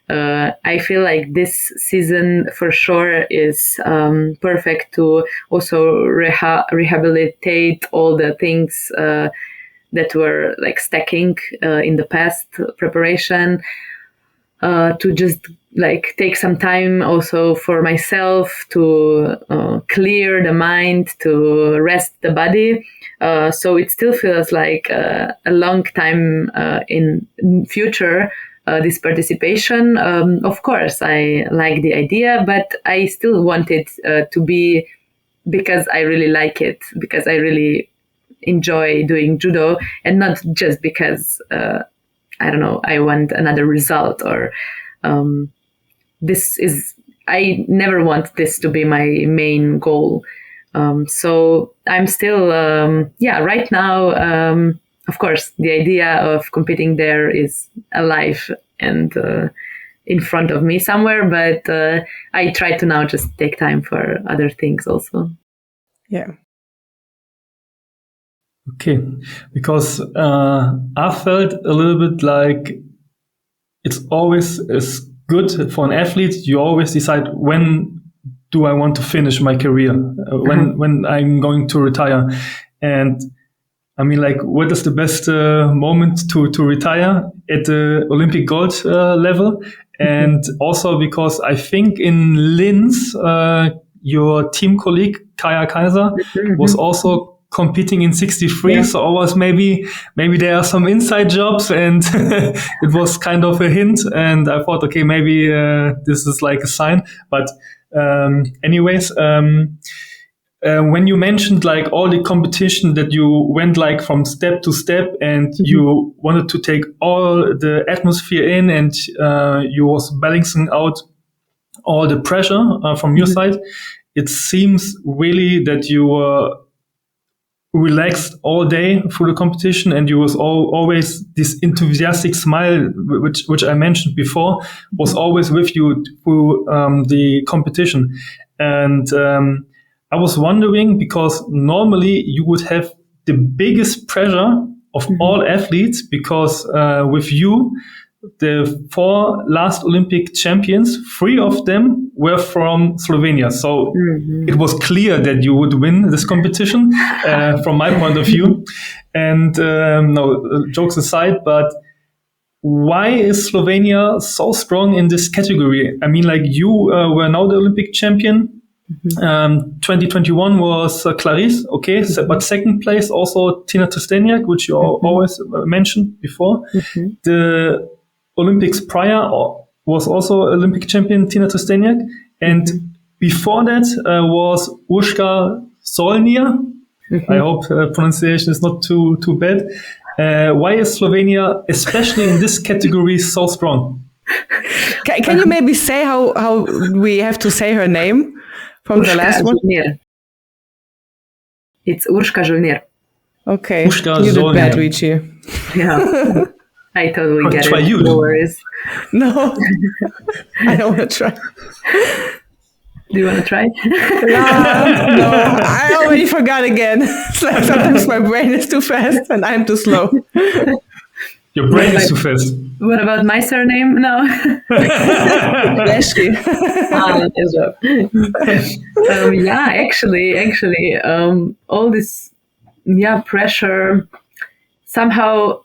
I feel like this season for sure is perfect to also rehabilitate all the things that were like stacking in the past preparation, to just like take some time also for myself to clear the mind, to rest the body. So it still feels like a long time in future, this participation. Of course, I like the idea, but I still want it to be because I really like it, because I really enjoy doing judo, and not just because, I don't know, I want another result or I never want this to be my main goal. So I'm still, right now, of course, the idea of competing there is alive and in front of me somewhere, but I try to now just take time for other things also. Yeah. Okay, because I felt a little bit like it's always is good for an athlete. You always decide, when do I want to finish my career? When I'm going to retire? And I mean, like, what is the best moment to retire at the Olympic gold level? And also because I think in Linz, your team colleague Kaya Kaiser was also competing in 63. So I was maybe there are some inside jobs, and it was kind of a hint. And I thought, okay, maybe this is like a sign. But anyways, when you mentioned like all the competition that you went like from step to step, and you wanted to take all the atmosphere in, and you was balancing out all the pressure from your side, it seems really that you were relaxed all day through the competition, and you was always this enthusiastic smile, which I mentioned before, was always with you through the competition. And I was wondering, because normally you would have the biggest pressure of all athletes, because with you, the 4 last Olympic champions, 3 of them were from Slovenia. So it was clear that you would win this competition from my point of view. And no, jokes aside, but why is Slovenia so strong in this category? I mean, like, you were now the Olympic champion. 2021 was Clarice, okay, but second place also Tina Trsteniak, which you always mentioned before. The Olympics prior was also Olympic champion Tina Trsteniak, and before that was Urška Solnir. I hope pronunciation is not too bad. Why is Slovenia, especially in this category, so strong? Can you maybe say how we have to say her name from Urška the last one? Žolnir. It's Urška Žolnir. Okay, Urška you did Žolnir. bad, Richie. Yeah. I totally get Try it. you. No worries. No, I don't want to try. Do you want to try? No, I already forgot again. It's like sometimes my brain is too fast and I'm too slow. Your brain is too fast. What about my surname? No. Leški. Actually, all this, pressure, somehow,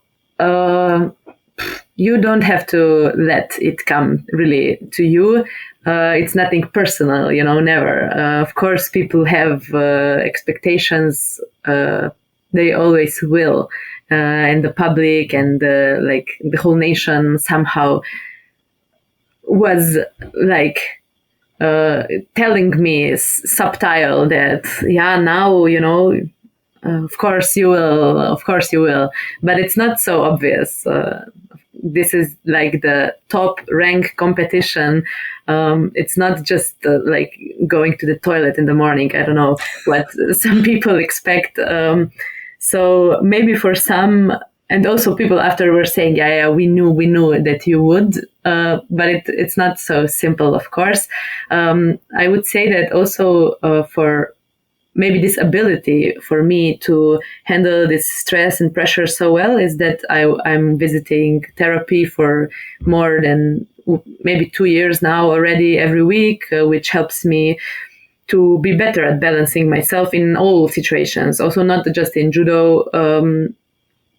you don't have to let it come really to you. It's nothing personal, never. Of course, people have expectations. They always will. And the public and the whole nation somehow was like telling me subtle that, yeah, now, of course you will, but it's not so obvious. This is like the top rank competition. It's not just like going to the toilet in the morning. I don't know what some people expect. So maybe for some, and also people after were saying, yeah, we knew that you would, but it's not so simple, of course. I would say that also for maybe this ability for me to handle this stress and pressure so well is that I'm visiting therapy for more than maybe 2 years now already every week, which helps me to be better at balancing myself in all situations, also not just in judo,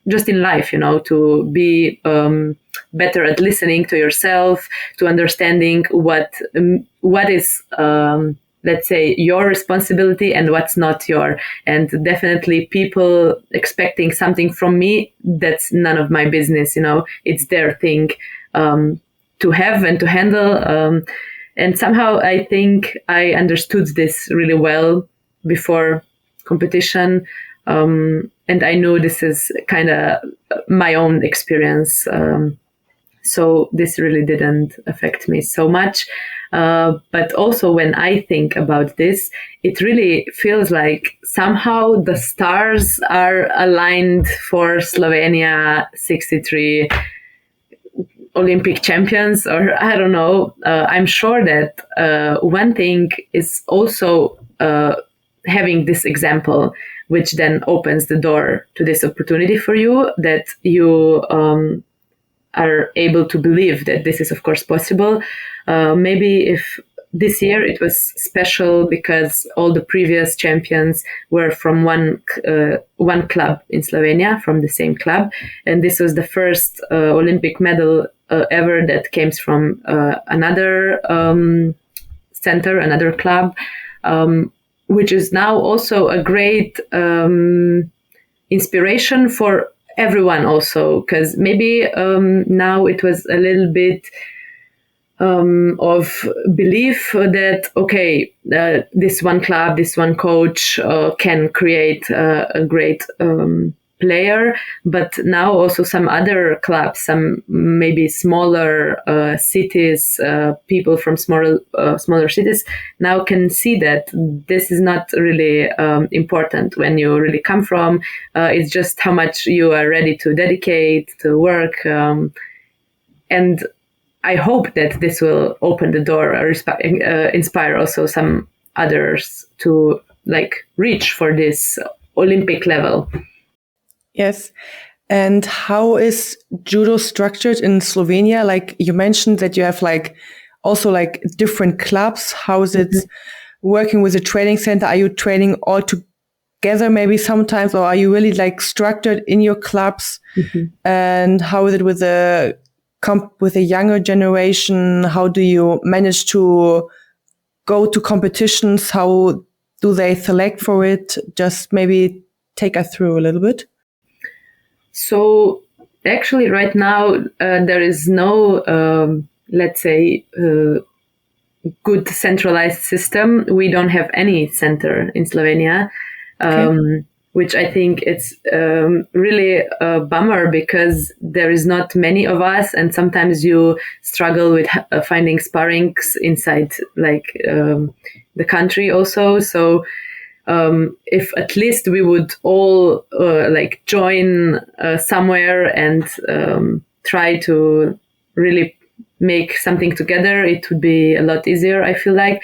just in life, to be better at listening to yourself, to understanding what is let's say your responsibility and what's not your, and definitely people expecting something from me, that's none of my business. It's their thing to have and to handle. And somehow I think I understood this really well before competition. And I know this is kind of my own experience. So this really didn't affect me so much. But also when I think about this, it really feels like somehow the stars are aligned for Slovenia 63 Olympic champions, or I don't know. I'm sure that one thing is also having this example, which then opens the door to this opportunity for you, that you are able to believe that this is of course possible. Maybe if this year it was special because all the previous champions were from one club in Slovenia, from the same club, and this was the first Olympic medal ever that came from another center, another club, which is now also a great inspiration for everyone also, because maybe now it was a little bit of belief that, okay, this one club, this one coach can create a great player, but now also some other clubs, some maybe smaller cities, people from smaller cities now can see that this is not really important when you really come from. It's just how much you are ready to dedicate to work. And I hope that this will open the door or inspire also some others to reach for this Olympic level. Yes. And how is judo structured in Slovenia? Like you mentioned that you have also different clubs. How is it working with a training center? Are you training all together maybe sometimes, or are you really structured in your clubs? And how is it with the younger generation? How do you manage to go to competitions? How do they select for it? Just maybe take us through a little bit. So actually right now there is no, let's say, good centralized system. We don't have any center in Slovenia, which I think it's really a bummer because there is not many of us, and sometimes you struggle with finding sparrings inside the country also. So if at least we would all join somewhere and try to really make something together, it would be a lot easier, I feel like.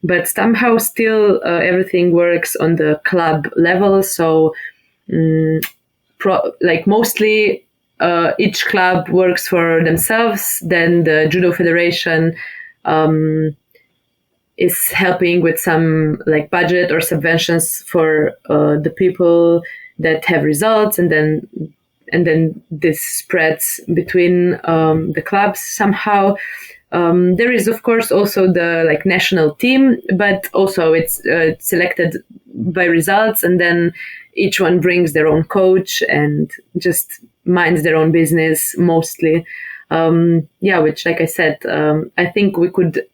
But somehow still everything works on the club level. So mostly each club works for themselves. Then the Judo Federation is helping with some budget or subventions for the people that have results, and then this spreads between the clubs somehow. There is of course also the national team, but also it's selected by results, and then each one brings their own coach and just minds their own business mostly. Which, like I said, I think we could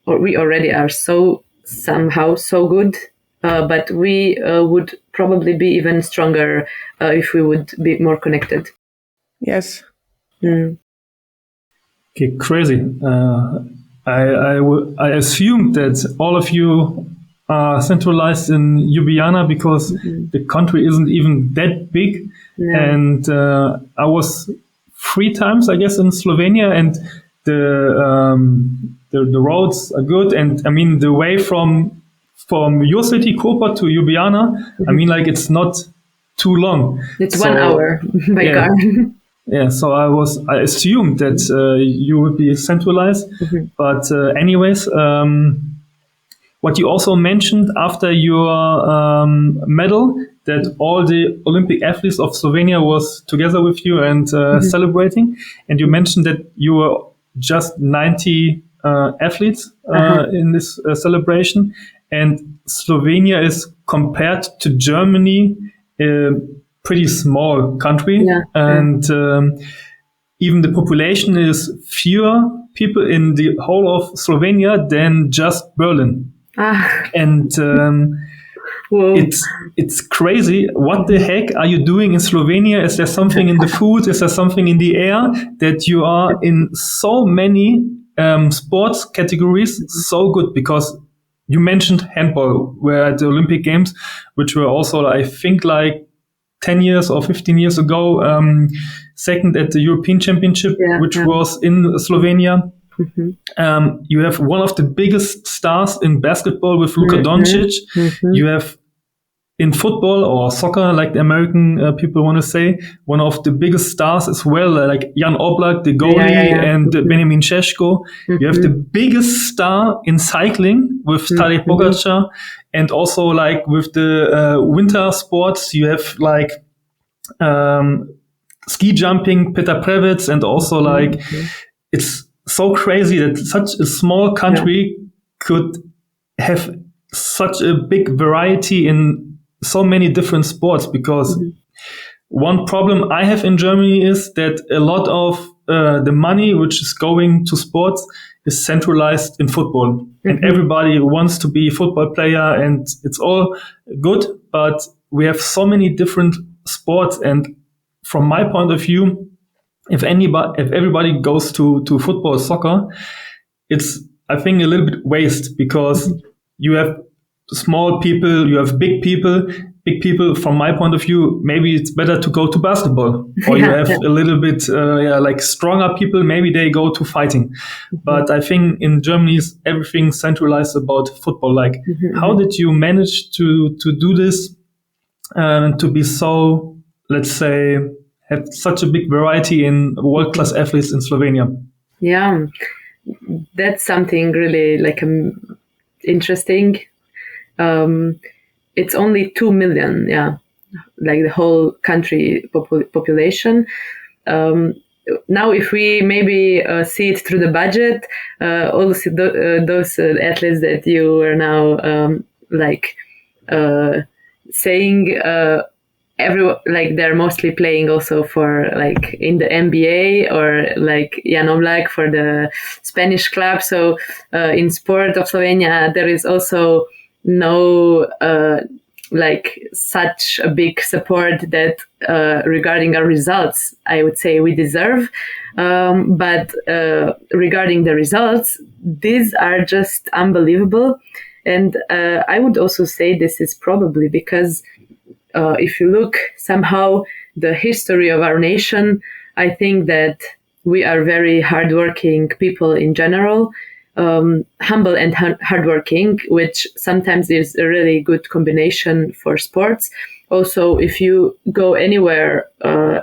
or we already are somehow so good, but we would probably be even stronger if we would be more connected. Yes. Okay, crazy. I assumed that all of you are centralized in Ljubljana because the country isn't even that big. No. And I was 3 times, I guess, in Slovenia, and the roads are good. And I mean, the way from your city, Koper, to Ljubljana, I mean, like, it's not too long. It's 1 hour by car. Yeah, so I assumed that you would be centralized, but anyways, what you also mentioned after your medal, that all the Olympic athletes of Slovenia was together with you and celebrating, and you mentioned that you were just 90 athletes in this celebration, and Slovenia is, compared to Germany, pretty small country, and even the population is fewer people in the whole of Slovenia than just Berlin. And it's crazy. What the heck are you doing in Slovenia? Is there something in the food? Is there something in the air that you are in so many sports categories so good? Because you mentioned handball, where at the Olympic Games, which were also, I think, like 10 years or 15 years ago, second at the European Championship, which was in Slovenia. You have one of the biggest stars in basketball with Luka Doncic. You have in football or soccer, like the American people want to say, one of the biggest stars as well, like Jan Oblak, the goalie, and Benjamin Šeško. You have the biggest star in cycling with Tadej Pogačar, and also like with the winter sports, you have like ski jumping, Petar Prevec, and also like it's so crazy that such a small country could have such a big variety in so many different sports, because one problem I have in Germany is that a lot of the money which is going to sports is centralized in football, and everybody wants to be a football player, and it's all good, but we have so many different sports. And from my point of view, if everybody goes to football or soccer, it's, I think, a little bit waste, because you have small people, you have big people. Big people, from my point of view, maybe it's better to go to basketball, or you have a little bit like stronger people, maybe they go to fighting. But I think in Germany is everything centralized about football. Like, how did you manage to do this and to be so, let's say, have such a big variety in world-class athletes in Slovenia? Yeah, that's something really like interesting. It's only 2 million, like the whole country population. Now, if we maybe see it through the budget, also those athletes that you are now saying, like they're mostly playing also for like in the NBA, or like Jan Oblak for the Spanish club. So in sport of Slovenia, there is also no like such a big support that regarding our results, I would say we deserve. But regarding the results, these are just unbelievable. And I would also say this is probably because if you look somehow the history of our nation, I think that we are very hardworking people in general. Humble and hardworking, which sometimes is a really good combination for sports. Also, if you go anywhere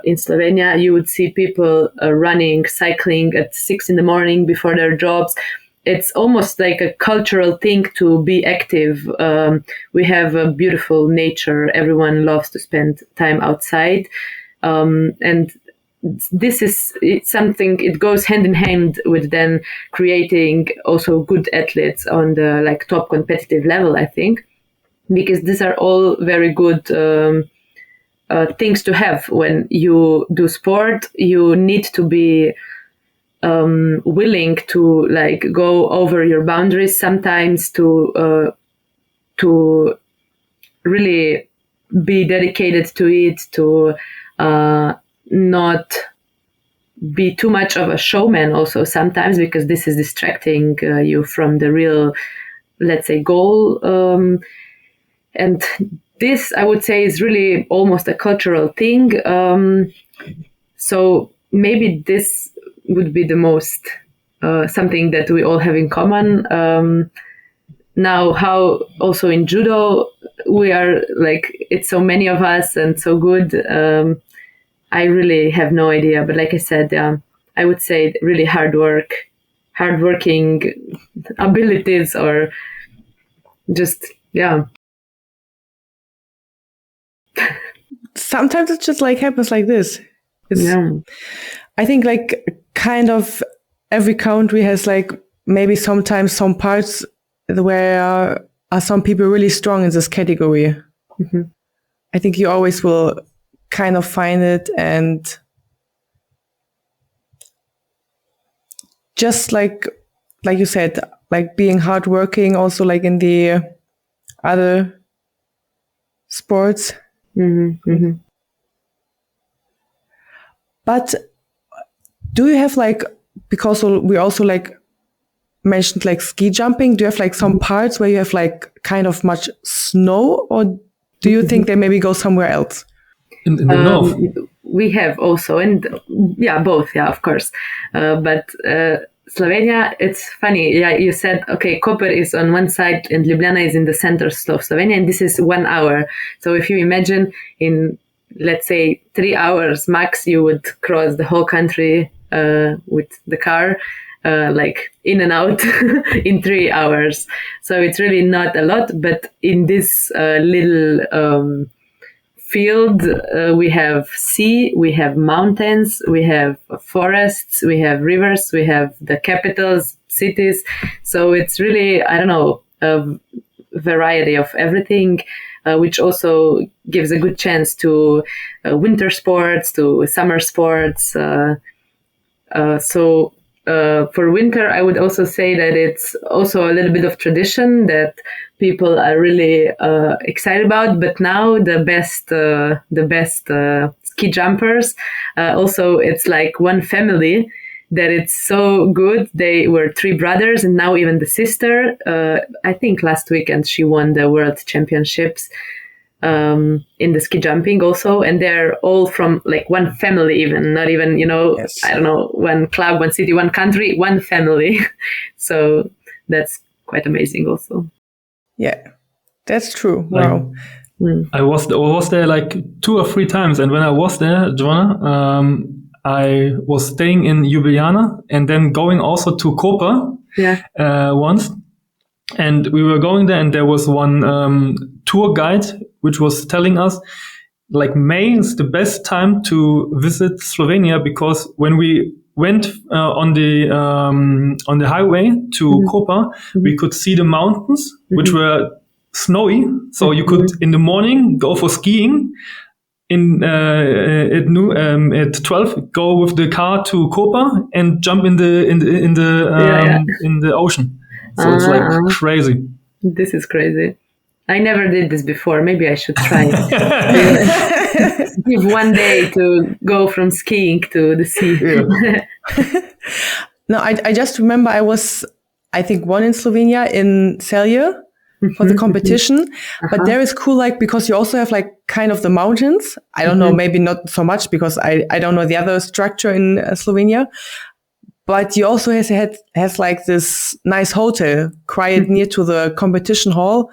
in Slovenia, you would see people running, cycling at 6 a.m. before their jobs. It's almost like a cultural thing to be active. We have a beautiful nature. Everyone loves to spend time outside. And this is something, it goes hand in hand with then creating also good athletes on the like top competitive level, I think, because these are all very good things to have when you do sport. You need to be willing to like go over your boundaries sometimes, to really be dedicated to it, to not be too much of a showman also sometimes, because this is distracting you from the real, let's say, goal. And this, I would say, is really almost a cultural thing. So maybe this would be the most something that we all have in common. Now, how also in judo we are like, it's so many of us and so good. I really have no idea, but like I said, I would say really hardworking abilities, or just Sometimes it just like happens like this. I think like kind of every country has like maybe sometimes some parts where are some people really strong in this category. Mm-hmm. I think you always will kind of find it, and just like you said, like being hardworking also like in the other sports. Mm-hmm. Mm-hmm. But do you have like, because we also like mentioned like ski jumping, do you have like some parts where you have like kind of much snow, or do you think they maybe go somewhere else? In the north? We have also, and both, of course. But Slovenia, it's funny. Yeah, you said, okay, Koper is on one side and Ljubljana is in the center of Slovenia, and this is 1 hour. So if you imagine in, let's say, 3 hours max, you would cross the whole country with the car, like in and out in 3 hours. So it's really not a lot, but in this little field, we have sea, we have mountains, we have forests, we have rivers, we have the capitals, cities. So it's really, I don't know, a variety of everything, which also gives a good chance to winter sports, to summer sports. So for winter, I would also say that it's also a little bit of tradition that people are really excited about. But now the best ski jumpers, also it's like one family that it's so good. They were 3 brothers, and now even the sister. I think last weekend she won the world championships in the ski jumping also, and they're all from like one family, even not even, Yes. I don't know, one club, one city, one country, one family. So that's quite amazing also. Yeah, that's true. Like, wow. I was there like 2 or 3 times, and when I was there, Joanna, I was staying in Ljubljana and then going also to Koper once. And we were going there, and there was one tour guide which was telling us like May is the best time to visit Slovenia, because when we went on the highway to Koper, we could see the mountains which were snowy. So you could in the morning go for skiing. At 12, go with the car to Koper and jump in the ocean. So it's like crazy. This is crazy. I never did this before. Maybe I should try. Give one day to go from skiing to the sea. Yeah. No, I just remember I was, I think, one in Slovenia in Celje for the competition. But there is cool, like, because you also have like kind of the mountains. I don't know, maybe not so much because I don't know the other structure in Slovenia. But you also has like this nice hotel quite near to the competition hall.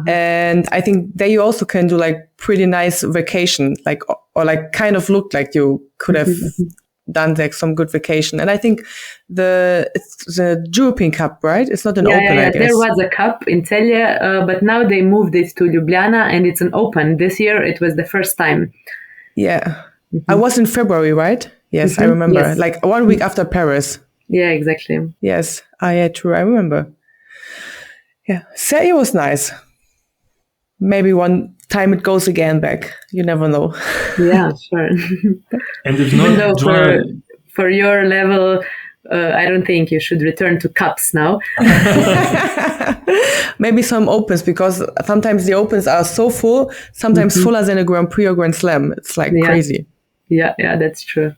And I think there you also can do like pretty nice vacation, like, or like kind of looked like you could have done like some good vacation. And I think it's the European Cup, right? It's not an open, I guess. There was a cup in Celje, but now they moved it to Ljubljana and it's an open. This year it was the first time. Yeah. I was in February, right? Yes, I remember. Yes. Like 1 week after Paris. Yeah, exactly. Yes. Yeah, true. I remember. Yeah. Celje was nice. Maybe one time it goes again back. You never know. Yeah, sure. And if not, for your level, I don't think you should return to cups now. Maybe some opens, because sometimes the opens are so full, sometimes fuller than a Grand Prix or Grand Slam. It's like crazy. Yeah, that's true.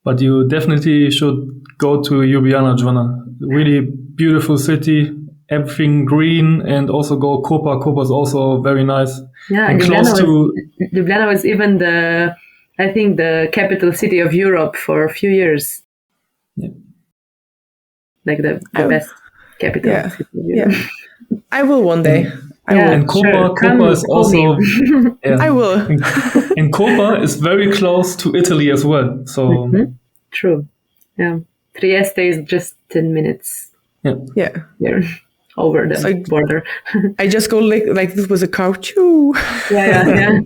But you definitely should go to Ljubljana, Joanna. Really beautiful city, everything green, and also go Koper. Koper is also very nice. Yeah, and Ljubljana was even I think the capital city of Europe for a few years. Yeah. Like the best capital city of Europe. Yeah. I will one day. I will. And Koper is also. I will. And Koper is very close to Italy as well. So true. Yeah, Trieste is just 10 minutes. Yeah. Here, over the border. I just go like this with a car. Choo. Yeah.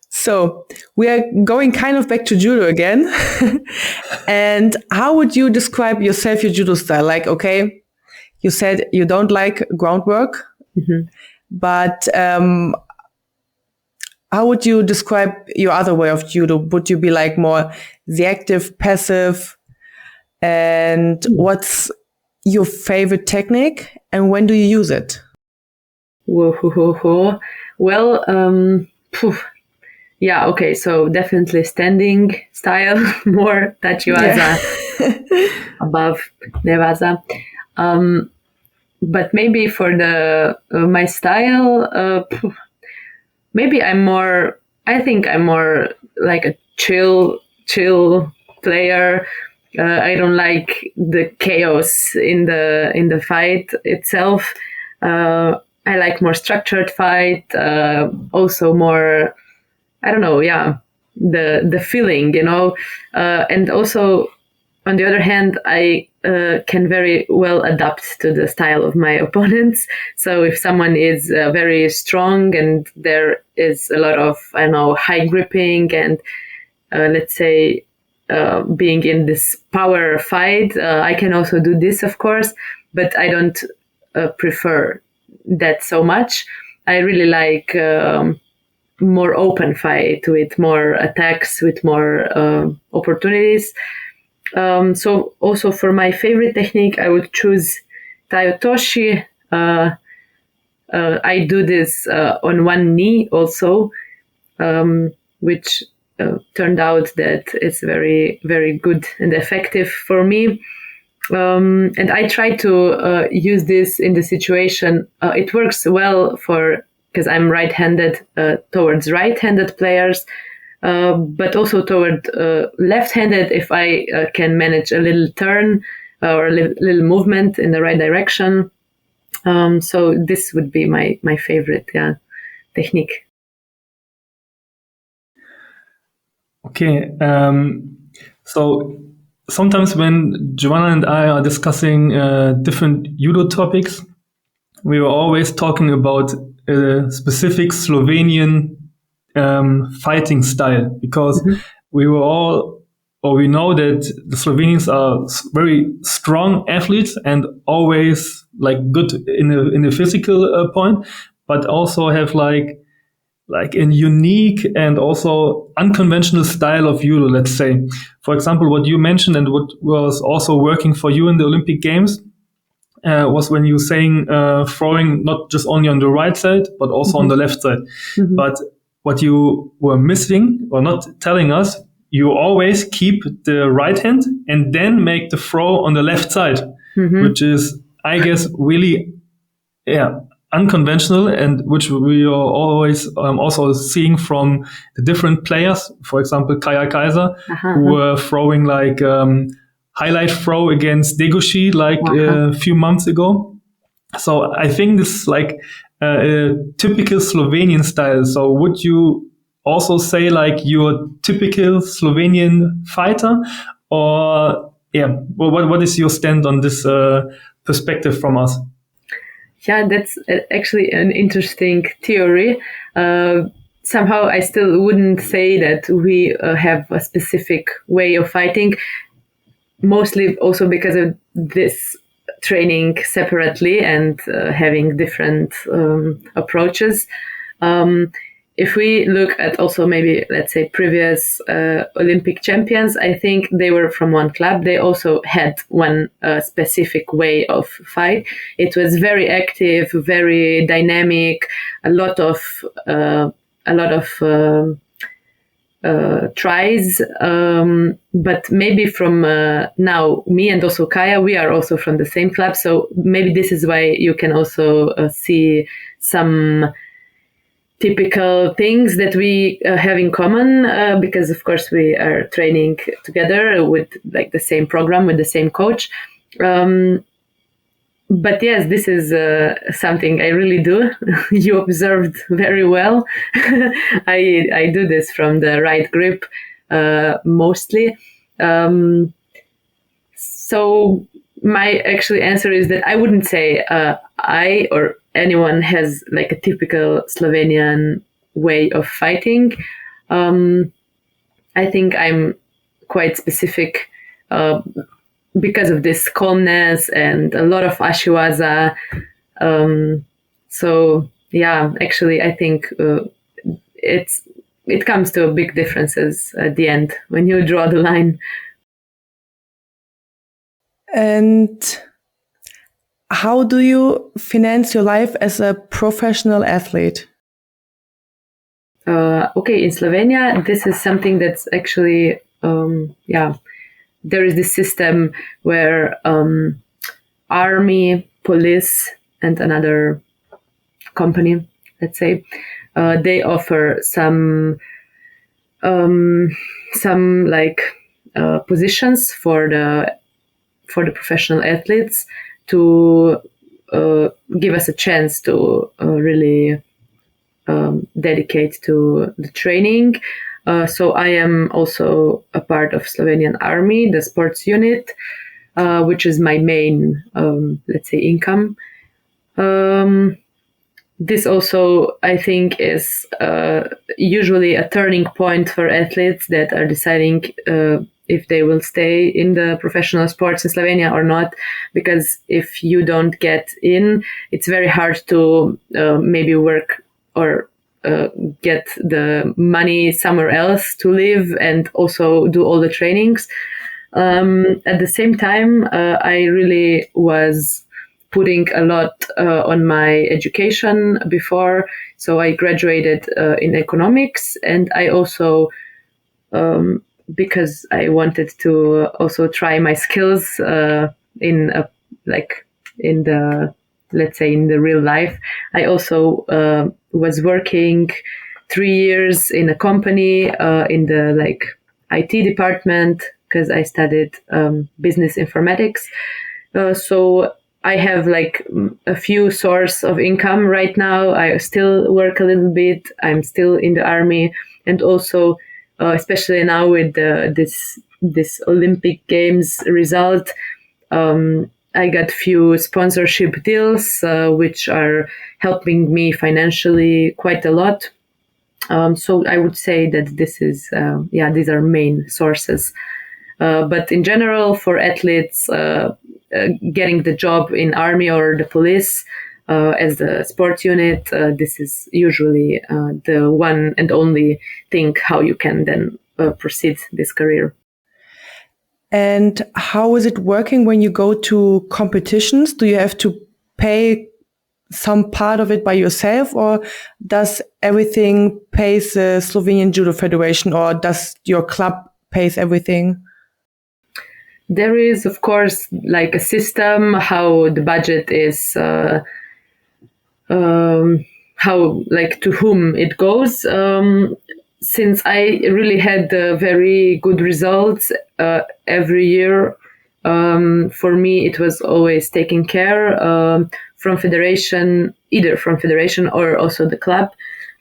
So we are going kind of back to judo again. And how would you describe yourself, your judo style? Like, okay, you said you don't like groundwork, but how would you describe your other way of judo? Would you be like more the active, passive? And what's your favorite technique? And when do you use it? Well, yeah, okay, so definitely standing style, more Ne-waza above Ne-waza. But maybe for my style, maybe I think I'm more like a chill player. I don't like the chaos in the fight itself. I like more structured fight, also more, I don't know, the feeling, and also on the other hand, I can very well adapt to the style of my opponents. So if someone is very strong and there is a lot of, I don't know, high gripping and let's say being in this power fight, I can also do this, of course, but I don't prefer that so much. I really like more open fight with more attacks, with more opportunities. So also for my favorite technique, I would choose Tayotoshi. I do this on one knee also, which turned out that it's very, very good and effective for me. And I try to use this in the situation. It works well because I'm right-handed, towards right-handed players, but also toward left-handed if I can manage a little turn or a little movement in the right direction. So this would be my favorite technique. Okay. So sometimes when Joanna and I are discussing different judo topics, we are always talking about a specific Slovenian fighting style, because we know that the Slovenians are very strong athletes and always like good in a physical point, but also have like a unique and also unconventional style of judo, let's say. For example, what you mentioned and what was also working for you in the Olympic Games was when you were saying throwing not just only on the right side, but also on the left side. But what you were missing or not telling us, you always keep the right hand and then make the throw on the left side, which is, I guess, really, unconventional, and which we are always also seeing from the different players. For example, Kaya Kaiser, who were throwing like highlight throw against Degushi like a few months ago. So I think this is like a typical Slovenian style. So would you also say like you're a typical Slovenian fighter, or what is your stand on this perspective from us? Yeah, that's actually an interesting theory. Somehow I still wouldn't say that we have a specific way of fighting, mostly also because of this training separately and having different approaches. if we look at also maybe, let's say, previous Olympic champions, I think they were from one club. They also had one specific way of fight. It was very active, very dynamic, a lot of tries. But maybe from now, me and also Kaya, we are also from the same club. So maybe this is why you can also see some typical things that we have in common, because of course we are training together with like the same program, with the same coach. But yes, this is something I really do. You observed very well. I do this from the right grip mostly. So my actually answer is that I wouldn't say I or anyone has like a typical Slovenian way of fighting. I think I'm quite specific because of this calmness and a lot of ashiwaza. So yeah, actually, I think it comes to big differences at the end when you draw the line. And how do you finance your life as a professional athlete? Okay, in Slovenia, this is something that's actually, there is this system where army, police, and another company, let's say, they offer some positions for the professional athletes to give us a chance to really dedicate to the training. So I am also a part of Slovenian Army, the sports unit, which is my main, let's say, income. This also, I think, is usually a turning point for athletes that are deciding if they will stay in the professional sports in Slovenia or not. Because if you don't get in, it's very hard to maybe work or get the money somewhere else to live and also do all the trainings. At the same time, I really was putting a lot on my education before. So I graduated in economics, and I also, because I wanted to also try my skills in the, let's say, in the real life, I also was working 3 years in a company in the IT department, because I studied business informatics. So I have a few source of income right now. I still work a little bit. I'm still in the army, and also especially now with this Olympic Games result, I got few sponsorship deals which are helping me financially quite a lot. So I would say that this is these are main sources. But in general, for athletes, getting the job in army or the police as the sports unit, this is usually the one and only thing how you can then proceed this career. And how is it working when you go to competitions? Do you have to pay some part of it by yourself, or does everything pays the Slovenian Judo Federation, or does your club pays everything? There is, of course, a system how the budget is, how to whom it goes. Since I really had very good results every year, for me it was always taken care from federation, either from federation or also the club.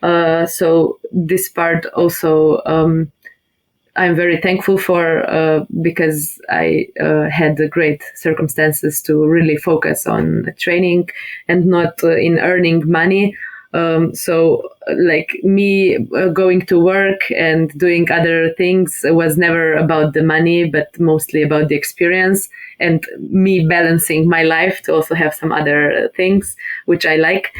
So this part also I'm very thankful for, because I had the great circumstances to really focus on training and not in earning money. So me going to work and doing other things was never about the money, but mostly about the experience and me balancing my life to also have some other things which I like.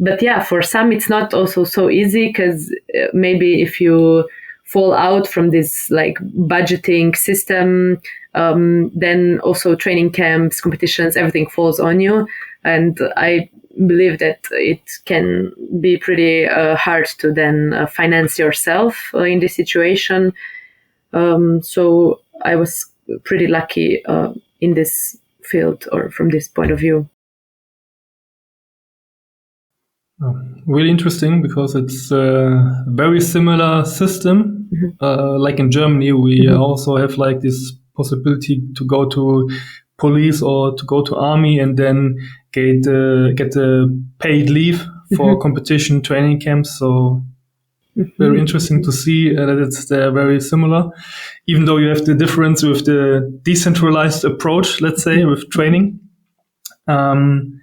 but yeah, for some it's not also so easy, because maybe if you fall out from this like budgeting system, then also training camps, competitions, everything falls on you. And I believe that it can be pretty hard to then finance yourself in this situation. So I was pretty lucky in this field, or from this point of view. Really interesting, because it's a very similar system. Like in Germany, we also have like this possibility to go to police or to go to army and then get a paid leave for competition training camps. So very interesting to see that it's very similar, even though you have the difference with the decentralized approach, let's say, with training. And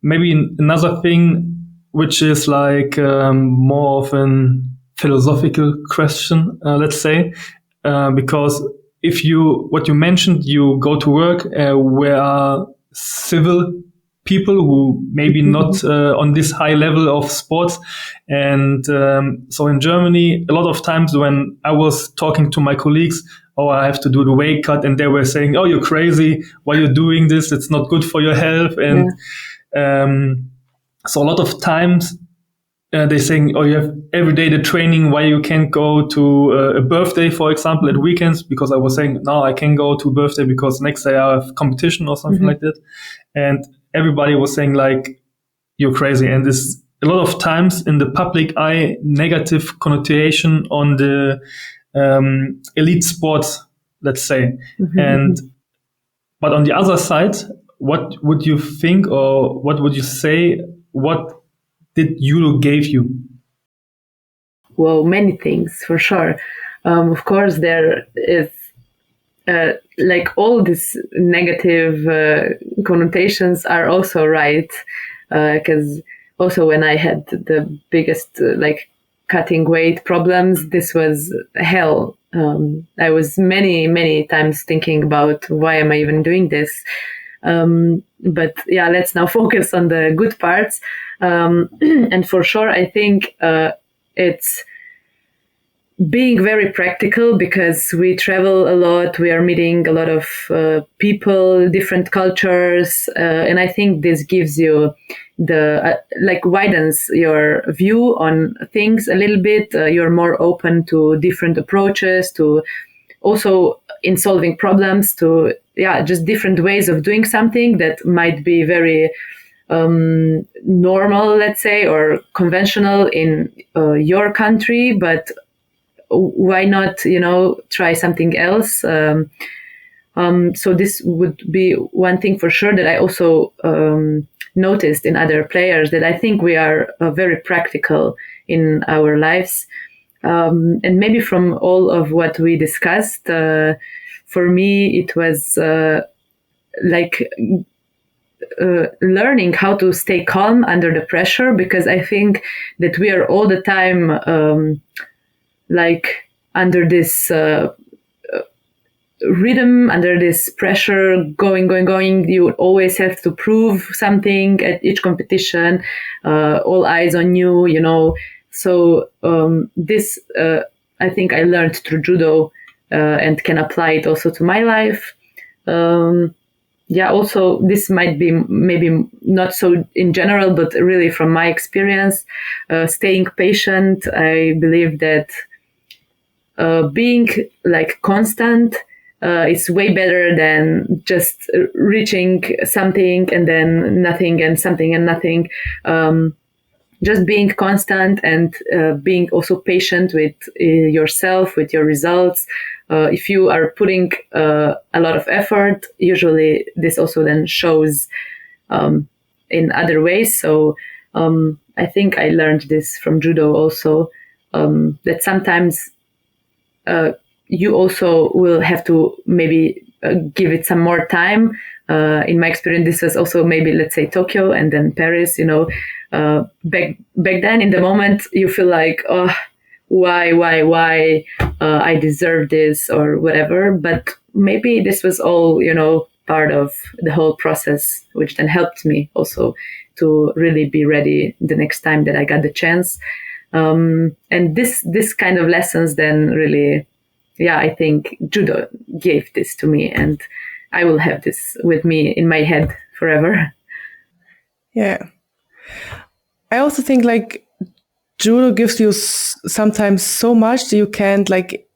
maybe another thing, which is like more of an philosophical question, let's say, because what you mentioned, you go to work where are civil people who maybe not on this high level of sports. And so in Germany, a lot of times when I was talking to my colleagues, oh, I have to do the weight cut, and they were saying, oh, you're crazy, why you're doing this, it's not good for your health. And so a lot of times they're saying, oh, you have every day the training, why you can't go to a birthday, for example, at weekends, because I was saying, no, I can go to a birthday because next day I have competition or something like that. And everybody was saying like, you're crazy. And this a lot of times in the public eye, negative connotation on the elite sports, let's say. But on the other side, what would you think, or what would you say, what did judo gave you? Well, many things, for sure. Of course, there is like all these negative connotations are also right, because also when I had the biggest like cutting weight problems, this was hell. I was many times thinking about, why am I even doing this? But yeah, let's now focus on the good parts. And for sure, I think it's being very practical, because we travel a lot, we are meeting a lot of people, different cultures, and I think this gives you the like widens your view on things a little bit. You're more open to different approaches, to also in solving problems, to just different ways of doing something that might be very normal, let's say, or conventional in your country, but why not, try something else? So this would be one thing for sure that I also noticed in other players, that I think we are very practical in our lives. And maybe from all of what we discussed, for me, it was like learning how to stay calm under the pressure, because I think that we are all the time like under this rhythm, under this pressure, going. You always have to prove something at each competition, all eyes on you, So this, I think I learned through judo and can apply it also to my life. Also this might be maybe not so in general, but really from my experience, staying patient. I believe that being like constant is way better than just reaching something and then nothing and something and nothing. Just being constant and being also patient with yourself, with your results. If you are putting a lot of effort, usually this also then shows in other ways. So I think I learned this from judo also, that sometimes you also will have to maybe give it some more time. In my experience, this was also maybe, let's say, Tokyo and then Paris, back then in the moment you feel like, oh, why I deserve this or whatever. But maybe this was all, part of the whole process, which then helped me also to really be ready the next time that I got the chance. And this kind of lessons then really, I think judo gave this to me, and I will have this with me in my head forever. Yeah. I also think like judo gives you sometimes so much that you can't like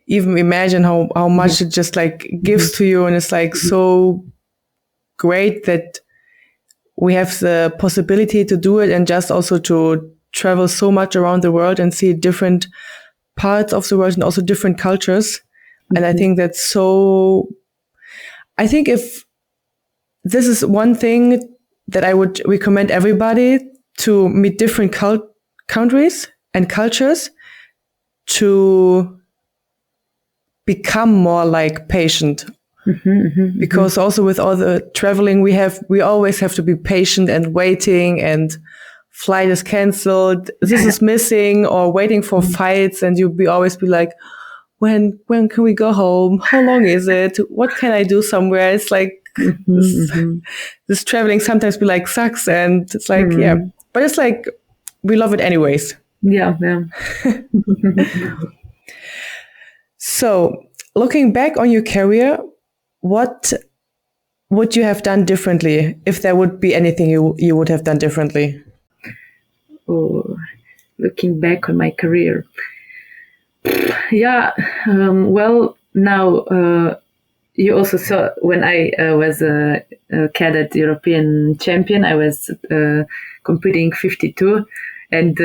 even imagine how much it just like gives to you. And it's like so great that we have the possibility to do it, and just also to travel so much around the world and see different parts of the world and also different cultures. And I think that's so, I think if this is one thing that I would recommend everybody, to meet different countries and cultures, to become more like patient. Because also with all the traveling we always have to be patient and waiting, and flight is canceled, this is missing, or waiting for fights, and always be like, when can we go home? How long is it? What can I do somewhere? It's like this traveling sometimes be like sucks, and it's like but it's like we love it anyways. Yeah. So looking back on your career, what would you have done differently, if there would be anything you would have done differently? Oh, looking back on my career. Well, now you also saw when I was a cadet European champion, I was competing 52. And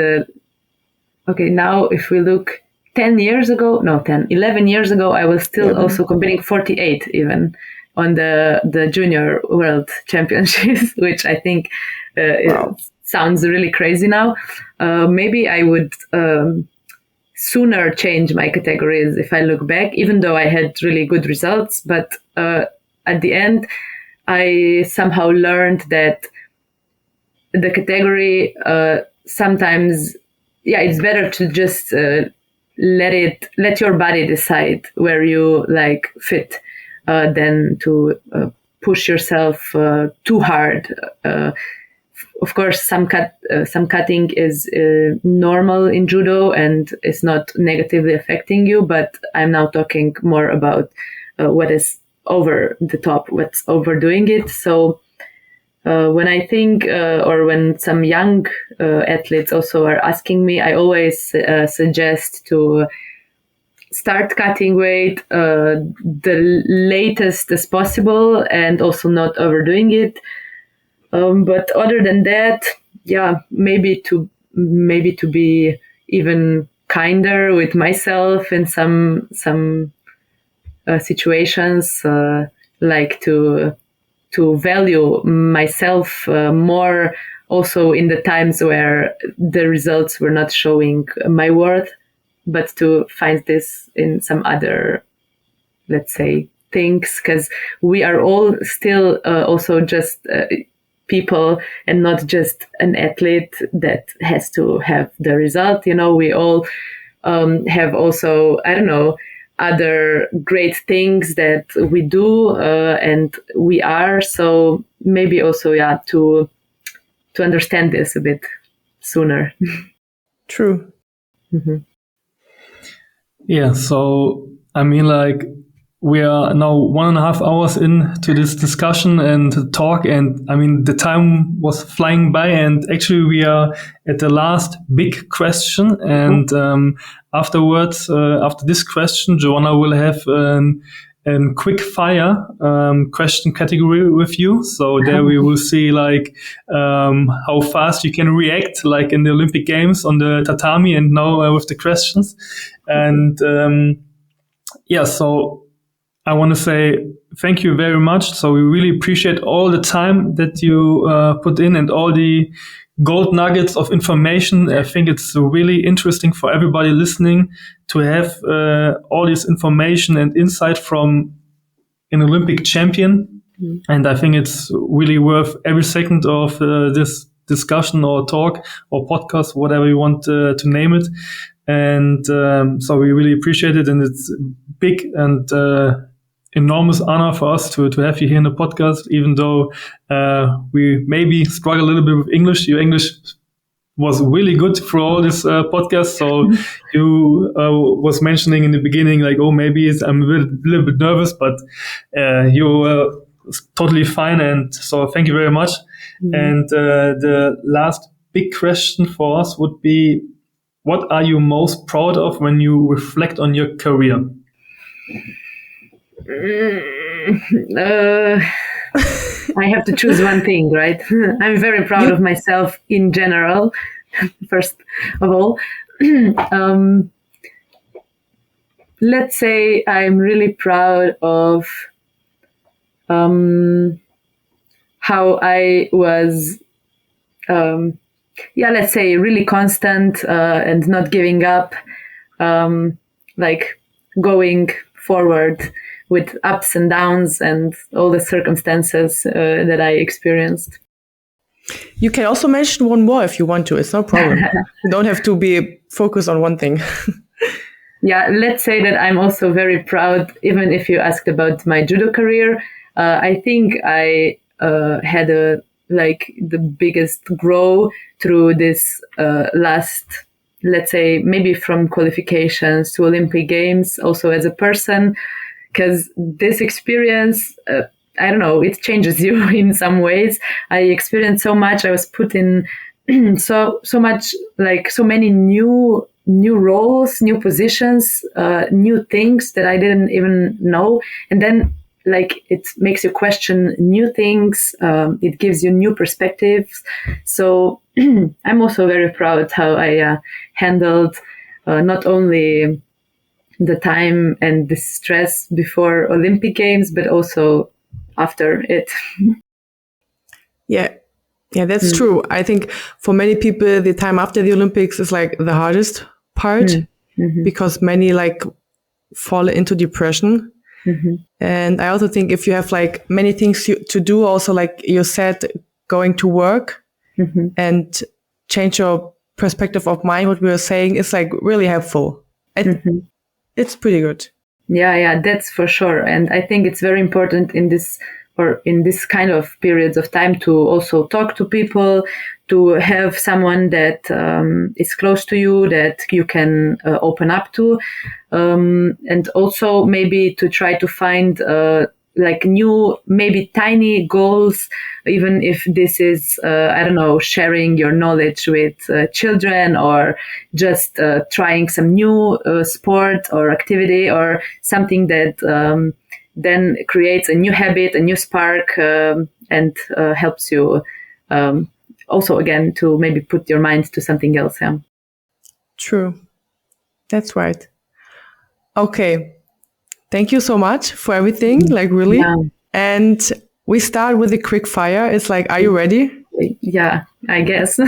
now if we look 11 years ago, I was still also competing 48 even on the junior world championships, which I think it sounds really crazy now. Maybe I would sooner change my categories if I look back, even though I had really good results. But at the end, I somehow learned that the category sometimes, it's better to just let your body decide where you like fit than to push yourself too hard. Of course, some cutting is normal in judo and it's not negatively affecting you, but I'm now talking more about what is over the top, what's overdoing it. So when I think, or when some young athletes also are asking me, I always suggest to start cutting weight the latest as possible and also not overdoing it. But other than that, maybe to be even kinder with myself in some situations, like to value myself more, also in the times where the results were not showing my worth, but to find this in some other, let's say, things, because we are all still also just people and not just an athlete that has to have the result. We all have also, other great things that we do and we are. So maybe also, to understand this a bit sooner. True. Mm-hmm. Yeah. So, we are now 1.5 hours into this discussion and talk, and the time was flying by, and actually we are at the last big question, and afterwards, after this question, Joanna will have a quick fire question category with you. So there we will see how fast you can react, like in the Olympic Games on the tatami, and now with the questions. And so I want to say thank you very much. So we really appreciate all the time that you put in and all the gold nuggets of information. I think it's really interesting for everybody listening to have all this information and insight from an Olympic champion. Mm. And I think it's really worth every second of this discussion or talk or podcast, whatever you want to name it. And so we really appreciate it. And it's big and enormous honor for us to have you here in the podcast, even though we maybe struggle a little bit with English. Your English was really good for all this podcast. So you was mentioning in the beginning, like, oh, maybe I'm a little bit nervous, but you were totally fine. And so thank you very much. And the last big question for us would be, what are you most proud of when you reflect on your career? I have to choose one thing, right? I'm very proud of myself in general, first of all. Let's say I'm really proud of how I was, let's say really constant and not giving up, like going forward with ups and downs and all the circumstances that I experienced. You can also mention one more if you want to. It's no problem. You don't have to be focused on one thing. Yeah, let's say that I'm also very proud, even if you asked about my judo career. I think I had the biggest grow through this last, let's say, maybe from qualifications to Olympic Games, also as a person. Because this experience, I don't know, it changes you in some ways. I experienced so much. I was put in so much, like so many new roles, new positions, new things that I didn't even know. And then like it makes you question new things. It gives you new perspectives. So I'm also very proud how I handled not only the time and the stress before Olympic Games, but also after it. Yeah, that's true. I think for many people, the time after the Olympics is like the hardest part because many like fall into depression. And I also think if you have like many things to do, also like you said, going to work and change your perspective of mind, what we were saying is like really helpful. It's pretty good. Yeah, that's for sure. And I think it's very important in this kind of periods of time to also talk to people, to have someone that is close to you, that you can open up to. And also maybe to try to find like new, maybe tiny goals, even if this is, I don't know, sharing your knowledge with children or just trying some new sport or activity or something that then creates a new habit, a new spark, and helps you also, again, to maybe put your mind to something else. Yeah. True. That's right. Okay. Thank you so much for everything, like really. Yeah. And we start with a quick fire. It's like, are you ready? Yeah, I guess.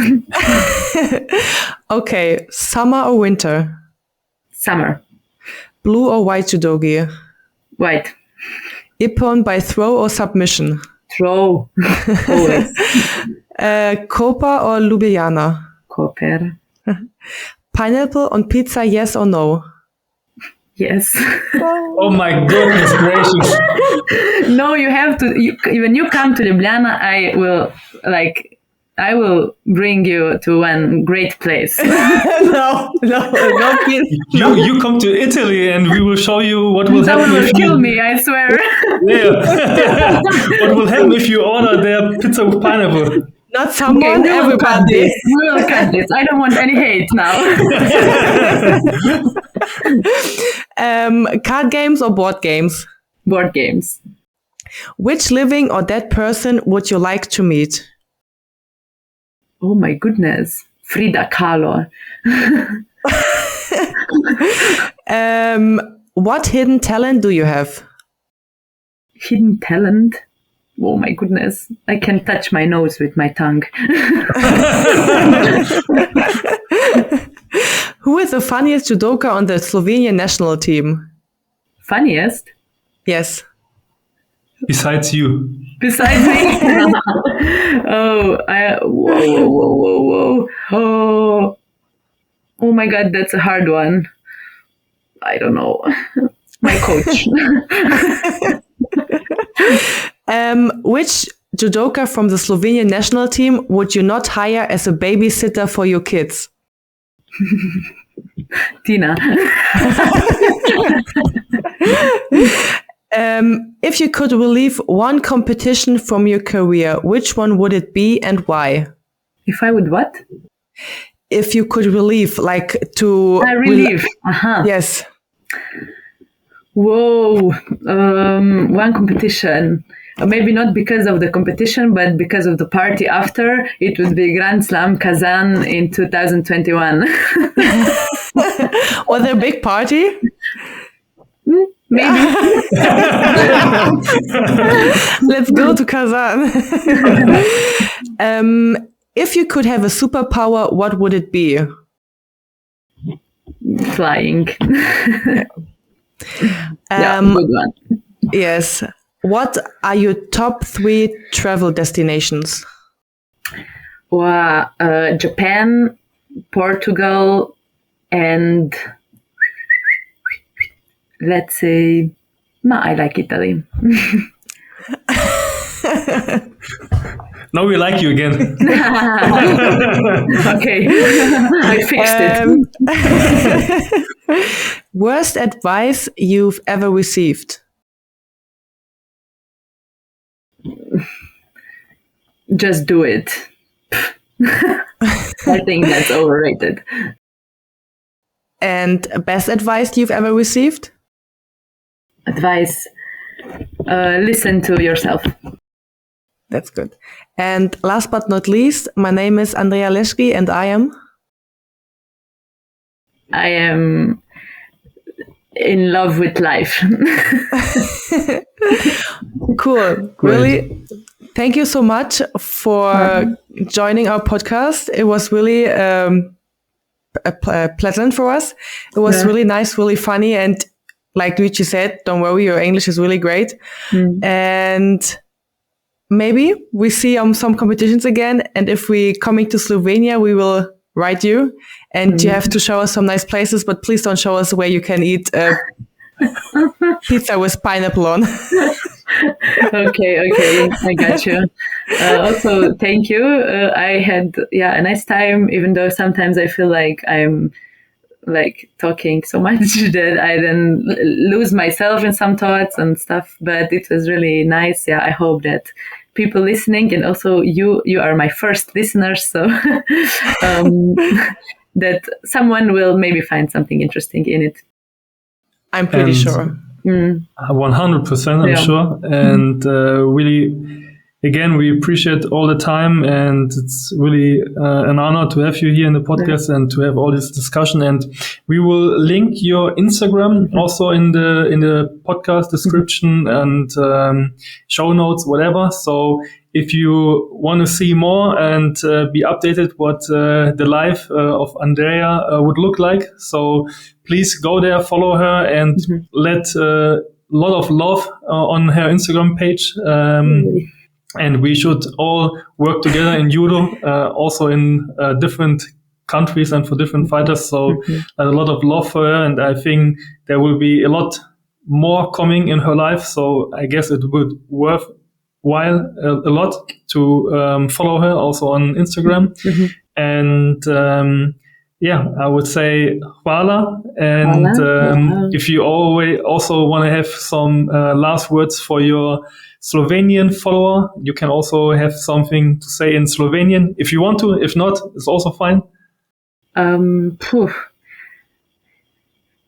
Okay. Summer or winter? Summer. Blue or white judogi? White. Ippon by throw or submission? Throw. Always. Copa or Ljubljana? Koper. Pineapple on pizza, yes or no? Yes. Oh my goodness gracious. No, you have to, when you come to Ljubljana, I will bring you to one great place. No. You come to Italy and we will show you what will happen. Someone will kill me, I swear. Yeah. What will happen if you order their pizza with pineapple? Not someone, okay, everybody. We will cut this. I don't want any hate now. Card games or board games? Board games. Which living or dead person would you like to meet? Oh my goodness. Frida Kahlo. What hidden talent do you have? Hidden talent? Oh my goodness. I can touch my nose with my tongue. Who is the funniest judoka on the Slovenian national team? Funniest? Yes. Besides you. Besides me? Whoa. Oh my God, that's a hard one. I don't know. My coach. Which judoka from the Slovenian national team would you not hire as a babysitter for your kids? Tina. If you could relive one competition from your career, which one would it be and why? If I would what? If you could relive, like to... relive. Uh-huh. Yes. Whoa. One competition. Maybe not because of the competition, but because of the party after. It would be Grand Slam Kazan in 2021. Was there a big party? Maybe. Let's go to Kazan. If you could have a superpower, what would it be? Flying. Yeah, good one. Yes. What are your top 3 travel destinations? Japan, Portugal, and let's say, I like Italy. Now we like you again. Okay, I fixed it. Worst advice you've ever received? Just do it. I think that's overrated. And best advice you've ever received? Advice, listen to yourself. That's good. And last but not least, my name is Andreja Leški and I am in love with life. Cool. Great. Really, thank you so much for joining our podcast. It was really pleasant for us. It was really nice, really funny. And like Luigi said, don't worry, your English is really great. And maybe we see some competitions again. And if we coming to Slovenia, we will write you. And you have to show us some nice places, but please don't show us where you can eat pizza with pineapple on. Okay, I got you. Also, thank you. I had a nice time, even though sometimes I feel like I'm like talking so much that I then lose myself in some thoughts and stuff. But it was really nice. Yeah, I hope that people listening, and also you are my first listeners, so that someone will maybe find something interesting in it. I'm pretty sure. 100%, I'm sure. And really, again, we appreciate all the time, and it's really an honor to have you here in the podcast and to have all this discussion. And we will link your Instagram also in the podcast description and show notes, whatever. So if you want to see more and be updated what the life of Andreja would look like, so please go there, follow her, and let a lot of love on her Instagram page. And we should all work together in judo, also in different countries and for different fighters. So a lot of love for her, and I think there will be a lot more coming in her life. So I guess it would worthwhile a lot to follow her also on Instagram. And I would say hvala. And if you always also want to have some last words for your Slovenian follower, you can also have something to say in Slovenian if you want to. If not, it's also fine.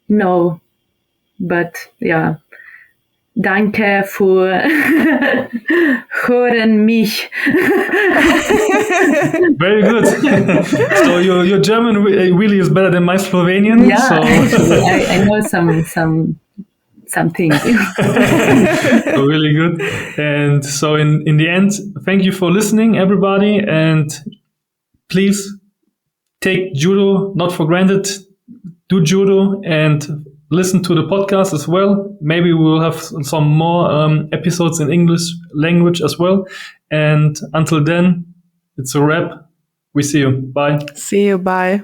No, but yeah. Danke für hören mich. Very good. So your German really is better than my Slovenian. Yeah, so. I know some things. So really good. And so in the end, thank you for listening, everybody. And please take judo not for granted. Do judo and listen to the podcast as well. Maybe we'll have some more episodes in English language as well. And until then, it's a wrap. We see you. Bye. See you. Bye.